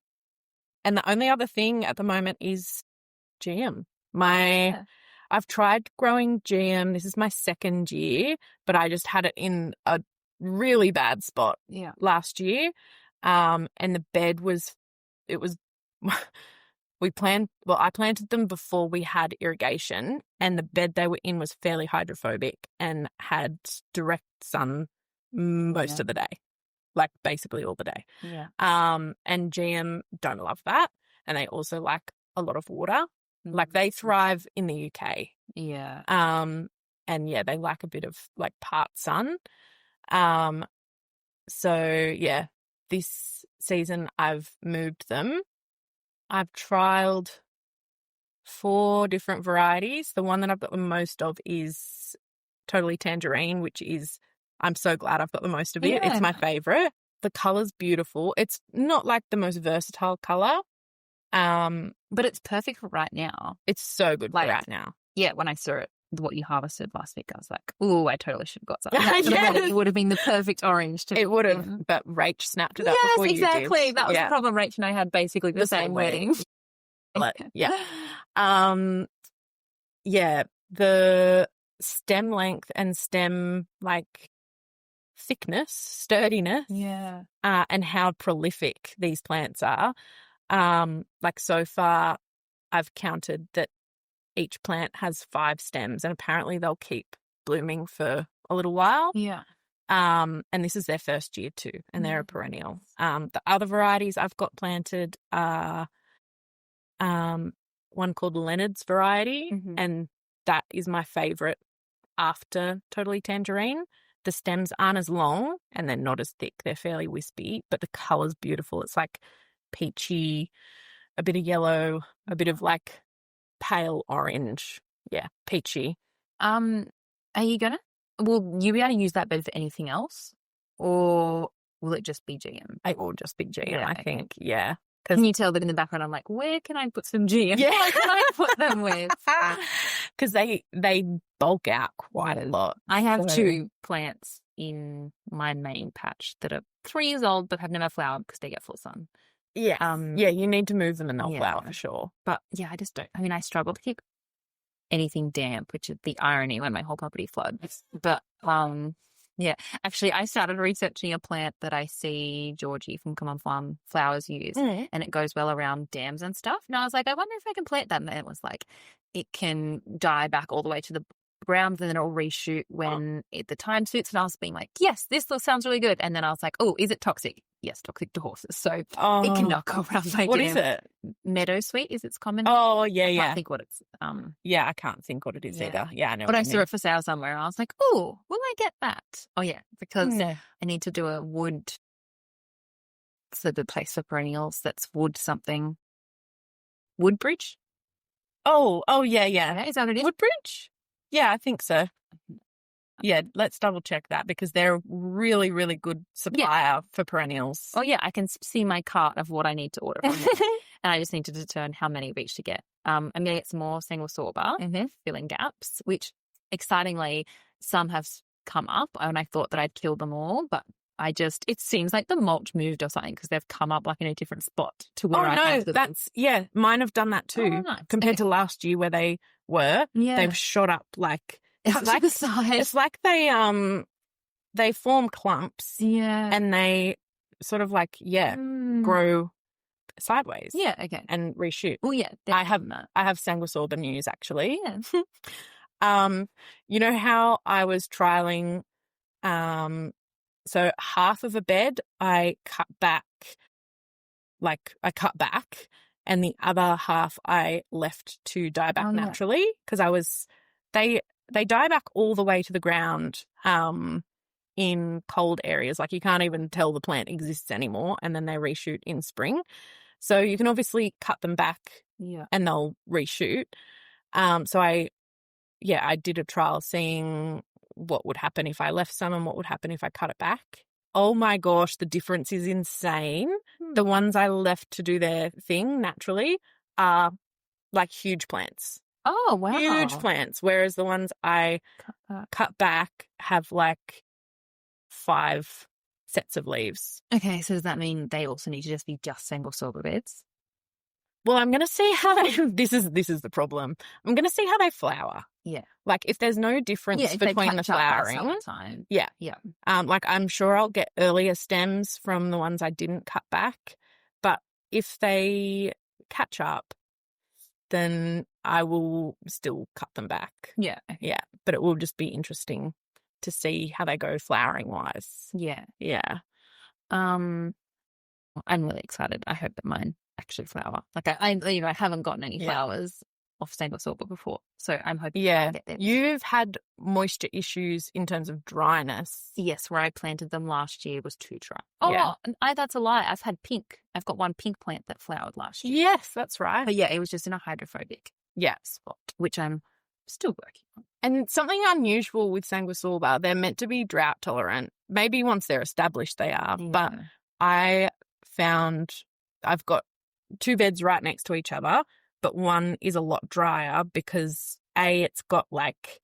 the only other thing at the moment is GM. I've tried growing GM. This is my second year, but I just had it in a really bad spot last year. And the bed I planted them before we had irrigation, and the bed they were in was fairly hydrophobic and had direct sun most of the day, like basically all the day.
Yeah.
And GM don't love that, and they also like a lot of water. Like they thrive in the UK.
Yeah.
And yeah, they like a bit of like part sun. So yeah, this season I've moved them. I've trialed 4 different varieties. The one that I've got the most of is Totally Tangerine, which is, I'm so glad I've got the most of it. It's my favorite. The color's beautiful. It's not like the most versatile color.
But it's perfect for right now.
It's so good for right now.
Yeah, when I saw it, what you harvested last week, I was like, "Oh, I totally should have got something." It would have been the perfect orange.
It would have, but Rach snapped it up before you did.
Yes, exactly. That was the problem. Rach and I had basically the same wedding.
Yeah. Yeah, the stem length and stem like thickness, sturdiness, and how prolific these plants are. Like so far, I've counted that each plant has 5 stems, and apparently they'll keep blooming for a little while.
Yeah.
And this is their first year too, and they're a perennial. The other varieties I've got planted are one called Leonard's variety, and that is my favorite after Totally Tangerine. The stems aren't as long and they're not as thick. They're fairly wispy, but the color's beautiful. It's like peachy, a bit of yellow, a bit of like pale orange. Yeah, peachy.
Are you will you be able to use that bed for anything else? Or will it just be GM?
It will just be GM,
Yeah,
I think. Yeah.
Can you tell that in the background? I'm like, where can I put some GM?
Yeah.
What can I put them with?
Because they bulk out quite a lot.
I have 2 plants in my main patch that are 3 years old but have never flowered because they get full sun.
Yeah. You need to move them and they'll flower for sure.
But yeah, I just don't. I mean, I struggle to keep anything damp, which is the irony when my whole property floods. But yeah, actually, I started researching a plant that I see Georgie from Come On Farm Flowers use, and it goes well around dams and stuff. And I was like, I wonder if I can plant that. And it was like, it can die back all the way to the ground, and then it'll reshoot when the time suits. And I was being like, yes, this sounds really good. And then I was like, oh, is it toxic? Yes, toxic to horses. So it cannot go around my
What
dam.
is it?
Meadowsweet is its common.
Oh, yeah,
I can't think what it's.
Yeah, I can't think what it is either. Yeah, I know.
But I saw it for sale somewhere, and I was like, oh, will I get that? Oh, yeah, because I need to do a wood. So the place for perennials that's wood something. Woodbridge?
Oh, yeah.
Is that what it is?
Woodbridge? Yeah, I think so. Yeah, let's double check that because they're a really, really good supplier for perennials.
Oh, yeah, I can see my cart of what I need to order from them. And I just need to determine how many of each to get. I'm going to get some more single sorber, filling gaps, which excitingly some have come up, and I thought that I'd killed them all, but it seems like the mulch moved or something because they've come up like in a different spot to where I have them.
Mine have done that too.
Nice.
Compared to last year where they were. Yeah. They've shot up like
it's like the size.
It's like they form clumps.
Yeah.
And they sort of like grow sideways.
Yeah, okay.
And reshoot.
Oh yeah.
I have Sanguisorba news actually. Yeah. You know how I was trialing so half of a bed I cut back and the other half I left to die back naturally because they die back all the way to the ground in cold areas. Like you can't even tell the plant exists anymore, and then they reshoot in spring. So you can obviously cut them back and they'll reshoot. So I did a trial seeing what would happen if I left some and what would happen if I cut it back. Oh my gosh, the difference is insane. The ones I left to do their thing naturally are like huge plants.
Oh, wow.
Huge plants, whereas the ones I cut back have like 5 sets of leaves.
Okay, so does that mean they also need to just be single sorber beds?
Well, I'm going to see how this is the problem. I'm going to see how they flower.
Yeah.
Like if there's no difference between the flowering. Yeah.
Yeah.
Like I'm sure I'll get earlier stems from the ones I didn't cut back, but if they catch up, then I will still cut them back.
Yeah.
Yeah. But it will just be interesting to see how they go flowering wise.
Yeah.
Yeah.
I'm really excited. I hope that mine actually flower. Like I haven't gotten any flowers off single sorber before, so I'm hoping to get them.
You've had moisture issues in terms of dryness.
Yes, where I planted them last year was too dry. Oh, that's a lie. I've got one pink plant that flowered last year.
Yes, that's right.
But yeah, it was just in a hydrophobic spot, which I'm still working on.
And something unusual with Sanguisorba, they're meant to be drought tolerant. Maybe once they're established they are, but I found I've got 2 beds right next to each other, but one is a lot drier because it's got like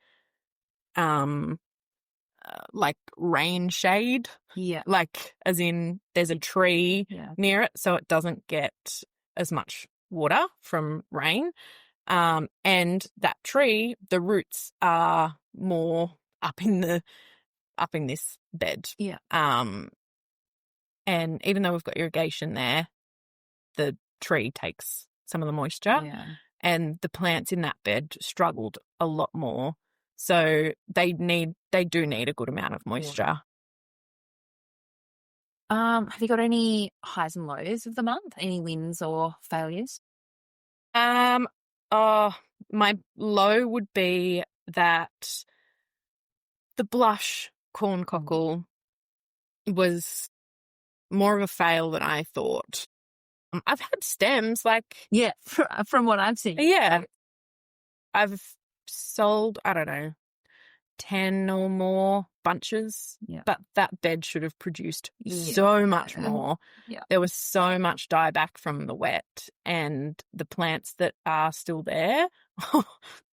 rain shade.
Yeah.
Like as in there's a tree near it, so it doesn't get as much water from rain. And that tree, the roots are more up in this bed.
Yeah.
And even though we've got irrigation there, the tree takes some of the moisture.
Yeah.
And the plants in that bed struggled a lot more. So they do need a good amount of moisture.
Yeah. Have you got any highs and lows of the month? Any wins or failures?
My low would be that the blush corn cockle was more of a fail than I thought. I've had stems
from what I've seen.
Yeah. I've sold, I don't know, 10 or more bunches, but that bed should have produced so much more.
Yeah.
There was so much dieback from the wet, and the plants that are still there,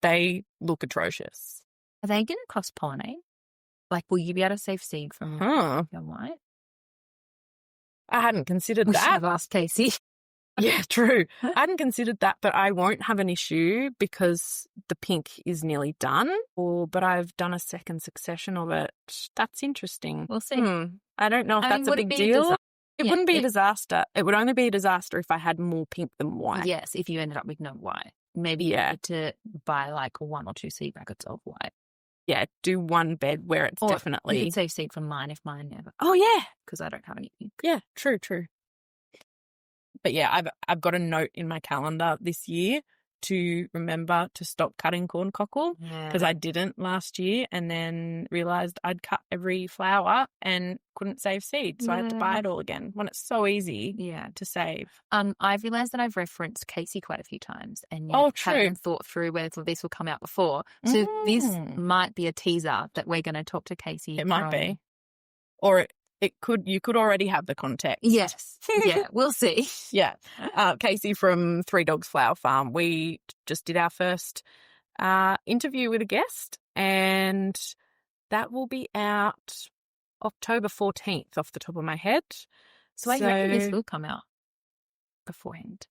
they look atrocious.
Are they going to cross-pollinate? Like, will you be able to save seed from your white?
I hadn't considered
We
that.
should have asked Casey.
Yeah, true. I hadn't considered that, but I won't have an issue because the pink is nearly done. But I've done a second succession of it. That's interesting.
We'll see.
I don't know if that's a big deal. It wouldn't be a disaster. It would only be a disaster if I had more pink than white.
Yes, if you ended up with no white. Maybe you need to buy like 1 or 2 seed packets of white.
Yeah, do one bed where it's definitely...
You could save seed from mine if mine never.
Oh, yeah.
Because I don't have any pink.
Yeah, true. But yeah, I've got a note in my calendar this year to remember to stop cutting corn cockle because I didn't last year, and then realised I'd cut every flower and couldn't save seed. So I had to buy it all again when it's so easy to save.
I've realised that I've referenced Casey quite a few times and haven't thought through whether this will come out before. So this might be a teaser that we're going to talk to Casey.
It might be. Or you could already have the context.
Yes. Yeah, we'll see.
Yeah. Casey from Three Dogs Flower Farm, we just did our first interview with a guest, and that will be out October 14th off the top of my head.
So I reckon this will come out beforehand.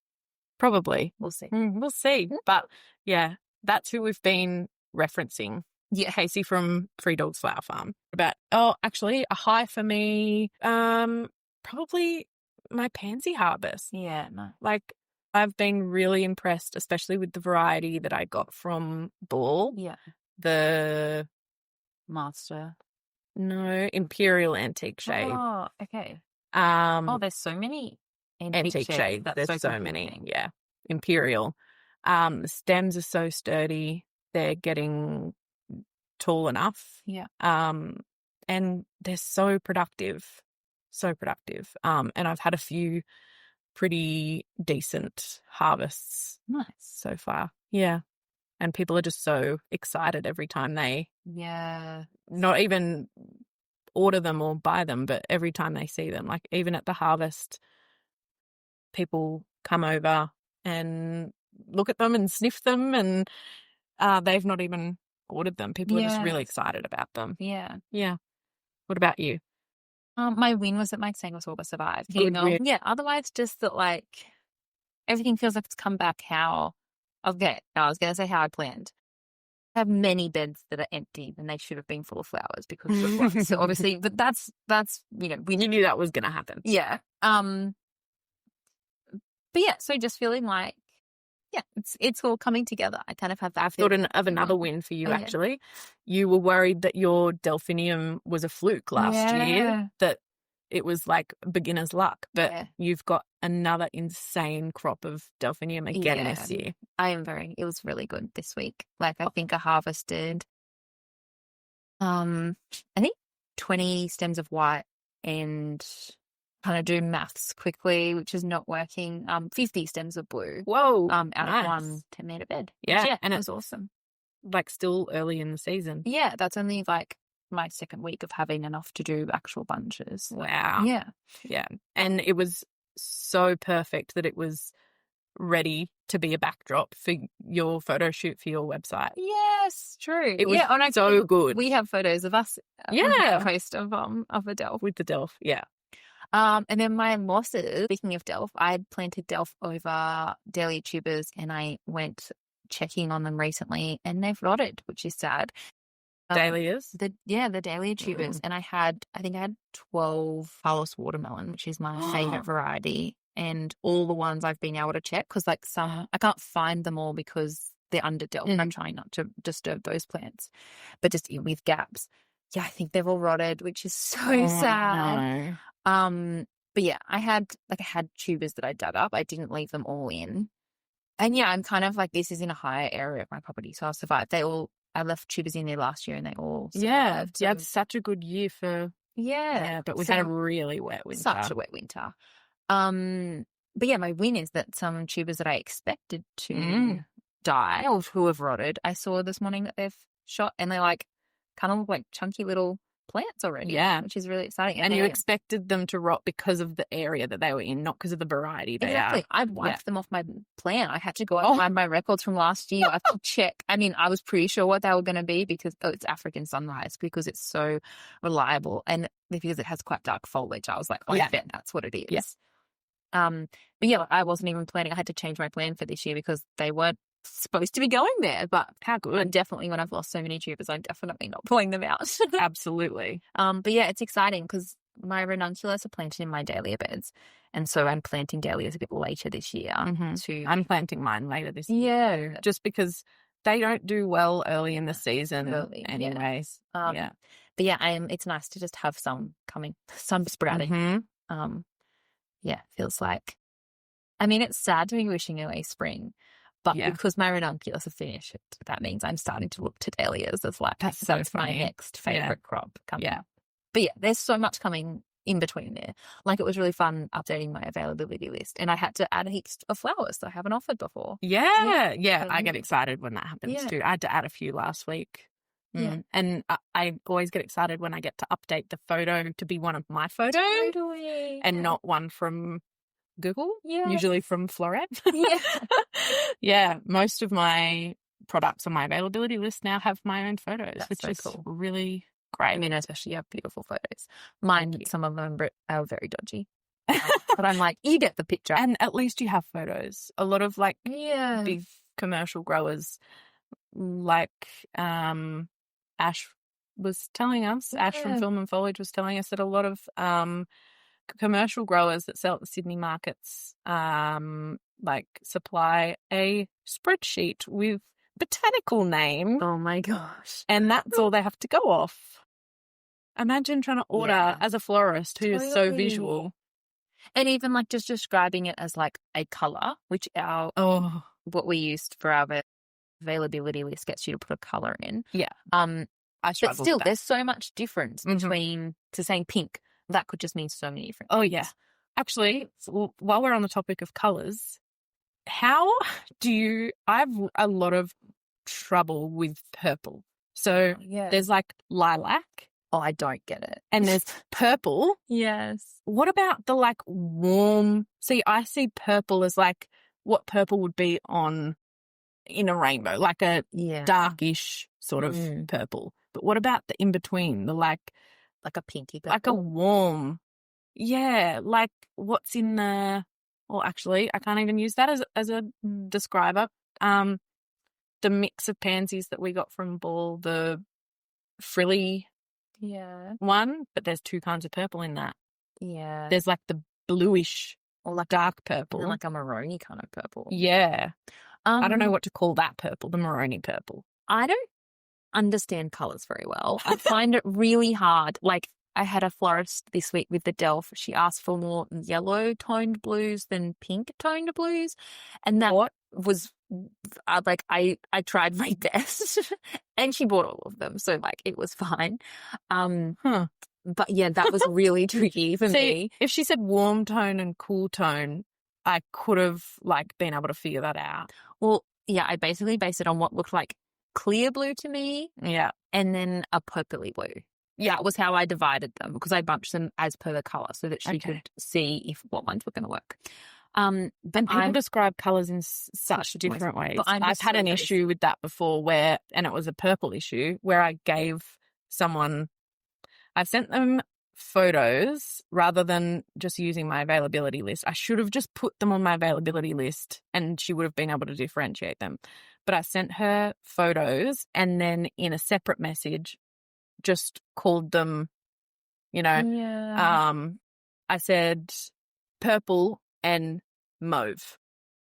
Probably.
We'll see.
We'll see. But yeah, that's who we've been referencing.
Yeah.
Casey from Three Dogs Flower Farm. Actually, a high for me, probably my pansy harvest.
Yeah, no.
Like, I've been really impressed, especially with the variety that I got from Bull.
Yeah.
The
Master.
No, Imperial Antique Shade.
Oh, okay. There's so many
antique shades. There's so many. Yeah. Imperial. The stems are so sturdy. They're getting tall enough.
Yeah.
And they're so productive. And I've had a few pretty decent harvests so far. Yeah. And people are just so excited every time they not even order them or buy them, but every time they see them, like even at the harvest, people come over and look at them and sniff them, and they've not even ordered them. People are just really excited about them.
Yeah.
Yeah. What about you?
My win was that my Sanguisorba survived.
Good.
Otherwise just that like everything feels like it's come back how I was going to say how I planned. I have many beds that are empty and they should have been full of flowers because of the flowers. So obviously, but that's we
knew that was going to happen.
Yeah. But yeah, so just feeling like it's all coming together. I kind of have that.
I've thought of another win for you, actually. You were worried that your delphinium was a fluke last year, that it was like beginner's luck, but you've got another insane crop of delphinium again this year.
It was really good this week. Like I think I harvested, I think 20 stems of white and kind of do maths quickly, which is not working. 50 stems of blue.
Whoa.
Out of 1 10-meter bed.
Yeah.
And it was awesome.
Like still early in the season.
Yeah. That's only like my second week of having enough to do actual bunches.
Wow.
Yeah.
Yeah. And it was so perfect that it was ready to be a backdrop for your photo shoot for your website.
Yes, true.
It was so good.
We have photos of us. Post of a Delph.
With the Delph, yeah.
And then my losses, speaking of Delph, I had planted Delph over dahlia tubers and I went checking on them recently and they've rotted, which is sad.
Dahlias?
The dahlia tubers. And I think I had 12 Carlos watermelon, which is my favourite variety. And all the ones I've been able to check, because like some, I can't find them all because they're under Delph. I'm trying not to disturb those plants, but just with gaps. Yeah, I think they've all rotted, which is so sad.
No.
But yeah, I had tubers that I dug up. I didn't leave them all in. And yeah, I'm kind of like, this is in a higher area of my property, so I'll survive. I left tubers in there last year and they all survived.
Yeah, it's such a good year for...
Yeah.
But we've had a really wet winter.
Such a wet winter. But yeah, my win is that some tubers that I expected to die or who have rotted, I saw this morning that they've shot and they're like kind of look like chunky little plants already.
Yeah.
Which is really exciting.
And you expected them to rot because of the area that they were in, not because of the variety they
exactly.
are.
I wiped them off my plant. I had to go and find my records from last year. I had to check. I mean, I was pretty sure what they were going to be because it's African sunrise, because it's so reliable, and because it has quite dark foliage. I was like, I bet that's what it is.
Yeah.
But yeah, I wasn't even planning. I had to change my plan for this year because they weren't supposed to be going there. But
how good.
Definitely, when I've lost so many tubers, I'm definitely not pulling them out.
Absolutely.
But yeah, it's exciting because my ranunculus are planted in my dahlia beds, and so I'm planting dahlias a bit later this year.
I'm planting mine later this
year. Yeah,
just because they don't do well early in the season anyways.
But yeah, it's nice to just have some sprouting. Yeah, feels like, I mean, it's sad to be wishing away spring, but because my ranunculus are finished, that means I'm starting to look to dahlias as like, that's my next favorite crop coming.
Yeah.
But yeah, there's so much coming in between there. Like, it was really fun updating my availability list, and I had to add heaps of flowers that I haven't offered before.
Yeah. I get excited when that happens too. I had to add a few last week. Yeah. And I always get excited when I get to update the photo to be one of my photos and not one from Google, usually from Floret. Yeah. Most of my products on my availability list now have my own photos, which is cool. Really great.
I mean, especially you have beautiful photos. Mine, some of them are very dodgy. But I'm like, you get the picture.
And at least you have photos. A lot of like big commercial growers, like Ash was telling us, Ash from Film and Foliage was telling us that a lot of commercial growers that sell at the Sydney markets like supply a spreadsheet with botanical name.
Oh my gosh.
And that's all they have to go off. Imagine trying to order as a florist who is so visual.
And even like just describing it as like a colour, which what we used for our availability list gets you to put a colour in.
Yeah.
But still, there's so much difference between to saying pink. That could just mean so many different things.
Oh, yeah. Actually, while we're on the topic of colours, I have a lot of trouble with purple. So there's like lilac.
Oh, I don't get it.
And there's purple.
Yes.
What about the like warm? See, I see purple as like what purple would be in a rainbow, like a darkish sort of purple. But what about the in between, the like
a pinky purple?
Like a warm, like what's in the? Well, actually, I can't even use that as a describer. The mix of pansies that we got from Ball, the frilly one, but there's two kinds of purple in that.
Yeah.
There's like the bluish or like dark purple.
And like a maroni kind of purple.
Yeah. I don't know what to call that purple, the maroni purple.
I don't understand colours very well. I find it really hard. Like, I had a florist this week with the Delph. She asked for more yellow toned blues than pink toned blues. And that was like, I tried my best and she bought all of them. So like, it was fine. But yeah, that was really tricky for me.
If she said warm tone and cool tone, I could have like been able to figure that out.
Well, yeah, I basically based it on what looked like clear blue to me.
Yeah.
And then a purpley blue. Yeah, that was how I divided them, because I bunched them as per the colour so that she could see what ones were going to work.
But people describe colours in such different ways. I've had an issue with that before and it was a purple issue, where I sent them photos rather than just using my availability list. I should have just put them on my availability list and she would have been able to differentiate them. But I sent her photos and then in a separate message just called them, I said purple and mauve.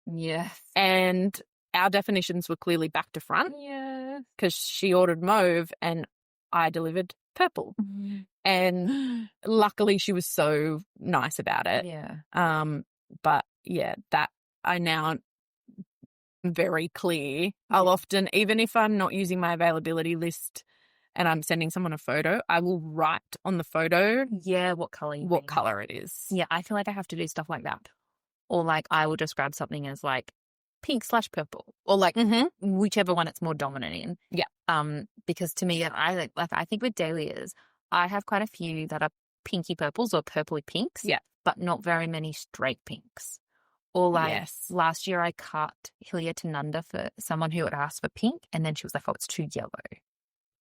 Yes.
And our definitions were clearly back to front.
Yeah.
Because she ordered mauve and I delivered purple. Mm-hmm. And luckily she was so nice about it.
Yeah.
But yeah, that I now very clear. Yeah. I'll often, even if I'm not using my availability list and I'm sending someone a photo, I will write on the photo
what
color it is.
Yeah, I feel like I have to do stuff like that. Or like I will describe something as like pink/purple, or like whichever one it's more dominant in.
Yeah.
Because to me, I think with dahlias, I have quite a few that are pinky purples or purpley pinks.
Yeah.
But not very many straight pinks. Or like last year I cut Hillia Tanunda for someone who had asked for pink, and then she was like, oh, it's too yellow.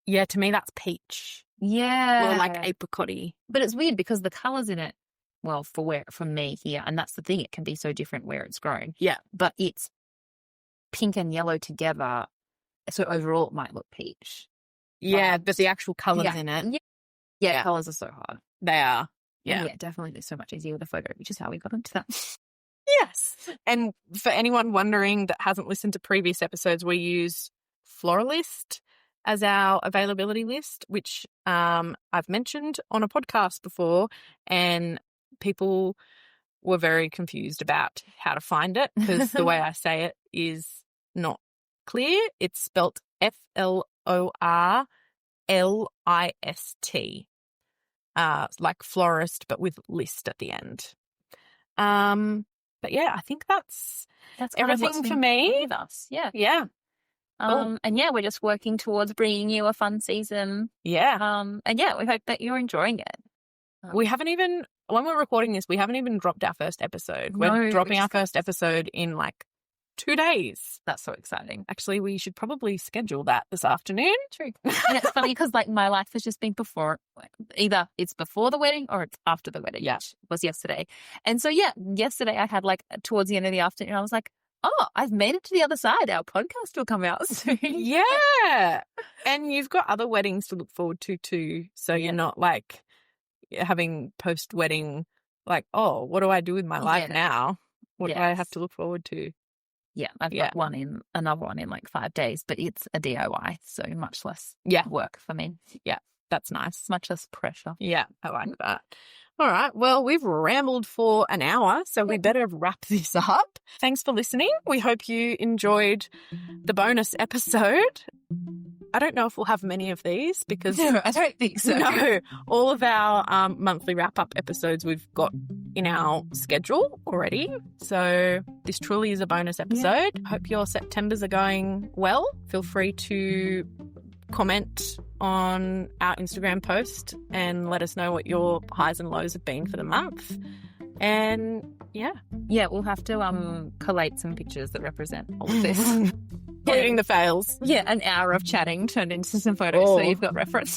Yeah, to me that's peach.
Yeah.
Or like apricot-y.
But it's weird because the colours in it, well, for me here, and that's the thing, it can be so different where it's grown.
Yeah.
But it's pink and yellow together, so overall it might look peach.
Yeah, but the actual colours in it.
Yeah, colours are so hard.
They are. Yeah.
And definitely they're so much easier with a photo, which is how we got into that.
Yes. And for anyone wondering that hasn't listened to previous episodes, we use Floralist as our availability list, which I've mentioned on a podcast before, and people were very confused about how to find it because the way I say it is not clear. It's spelt Florlist, like florist, but with list at the end. But yeah, I think that's everything for me.
With us. Yeah.
Yeah.
And we're just working towards bringing you a fun season.
Yeah.
And we hope that you're enjoying it.
We haven't even, when we're recording this, we haven't even dropped our first episode. We're dropping our first episode in like 2 days.
That's so exciting.
Actually, we should probably schedule that this afternoon.
True. And it's funny because like my life has just been before, either it's before the wedding or it's after the wedding, which was yesterday. And so, yesterday I had like towards the end of the afternoon, I was like, oh, I've made it to the other side. Our podcast will come out soon.
Yeah. And you've got other weddings to look forward to too. So you're not like having post-wedding, like, oh, what do I do with my life now? What do I have to look forward to?
Yeah, I've got another one in like 5 days, but it's a DIY, so much less work for me.
Yeah, that's nice.
Much less pressure.
Yeah, I like that. All right, well, we've rambled for an hour, so we better wrap this up. Thanks for listening. We hope you enjoyed the bonus episode. I don't know if we'll have many of these because...
No, I don't think so.
No, all of our monthly wrap-up episodes we've got in our schedule already. So this truly is a bonus episode. Yeah. Hope your Septembers are going well. Feel free to comment on our Instagram post and let us know what your highs and lows have been for the month. And
we'll have to collate some pictures that represent all of this.
Including the fails.
Yeah, an hour of chatting turned into some photos, so you've got reference.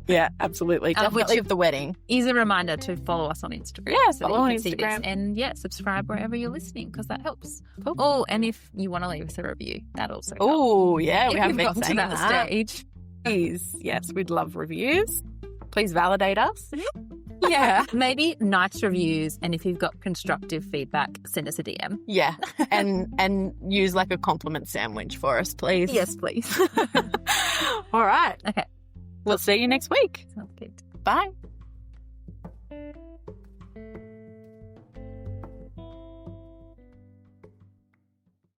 Yeah, absolutely. Definitely of the wedding.
Is a reminder to follow us on Instagram.
Yeah, follow on Instagram.
And subscribe wherever you're listening because that helps. Cool. Oh, and if you want to leave us a review, that also helps.
Oh, yeah, we haven't been
gotten to that stage.
Please, yes, we'd love reviews. Please validate us.
Yeah, maybe nice reviews, and if you've got constructive feedback, send us a DM.
Yeah, and use like a compliment sandwich for us, please.
Yes, please.
All right.
Okay.
We'll see you next week.
Sounds good.
Bye.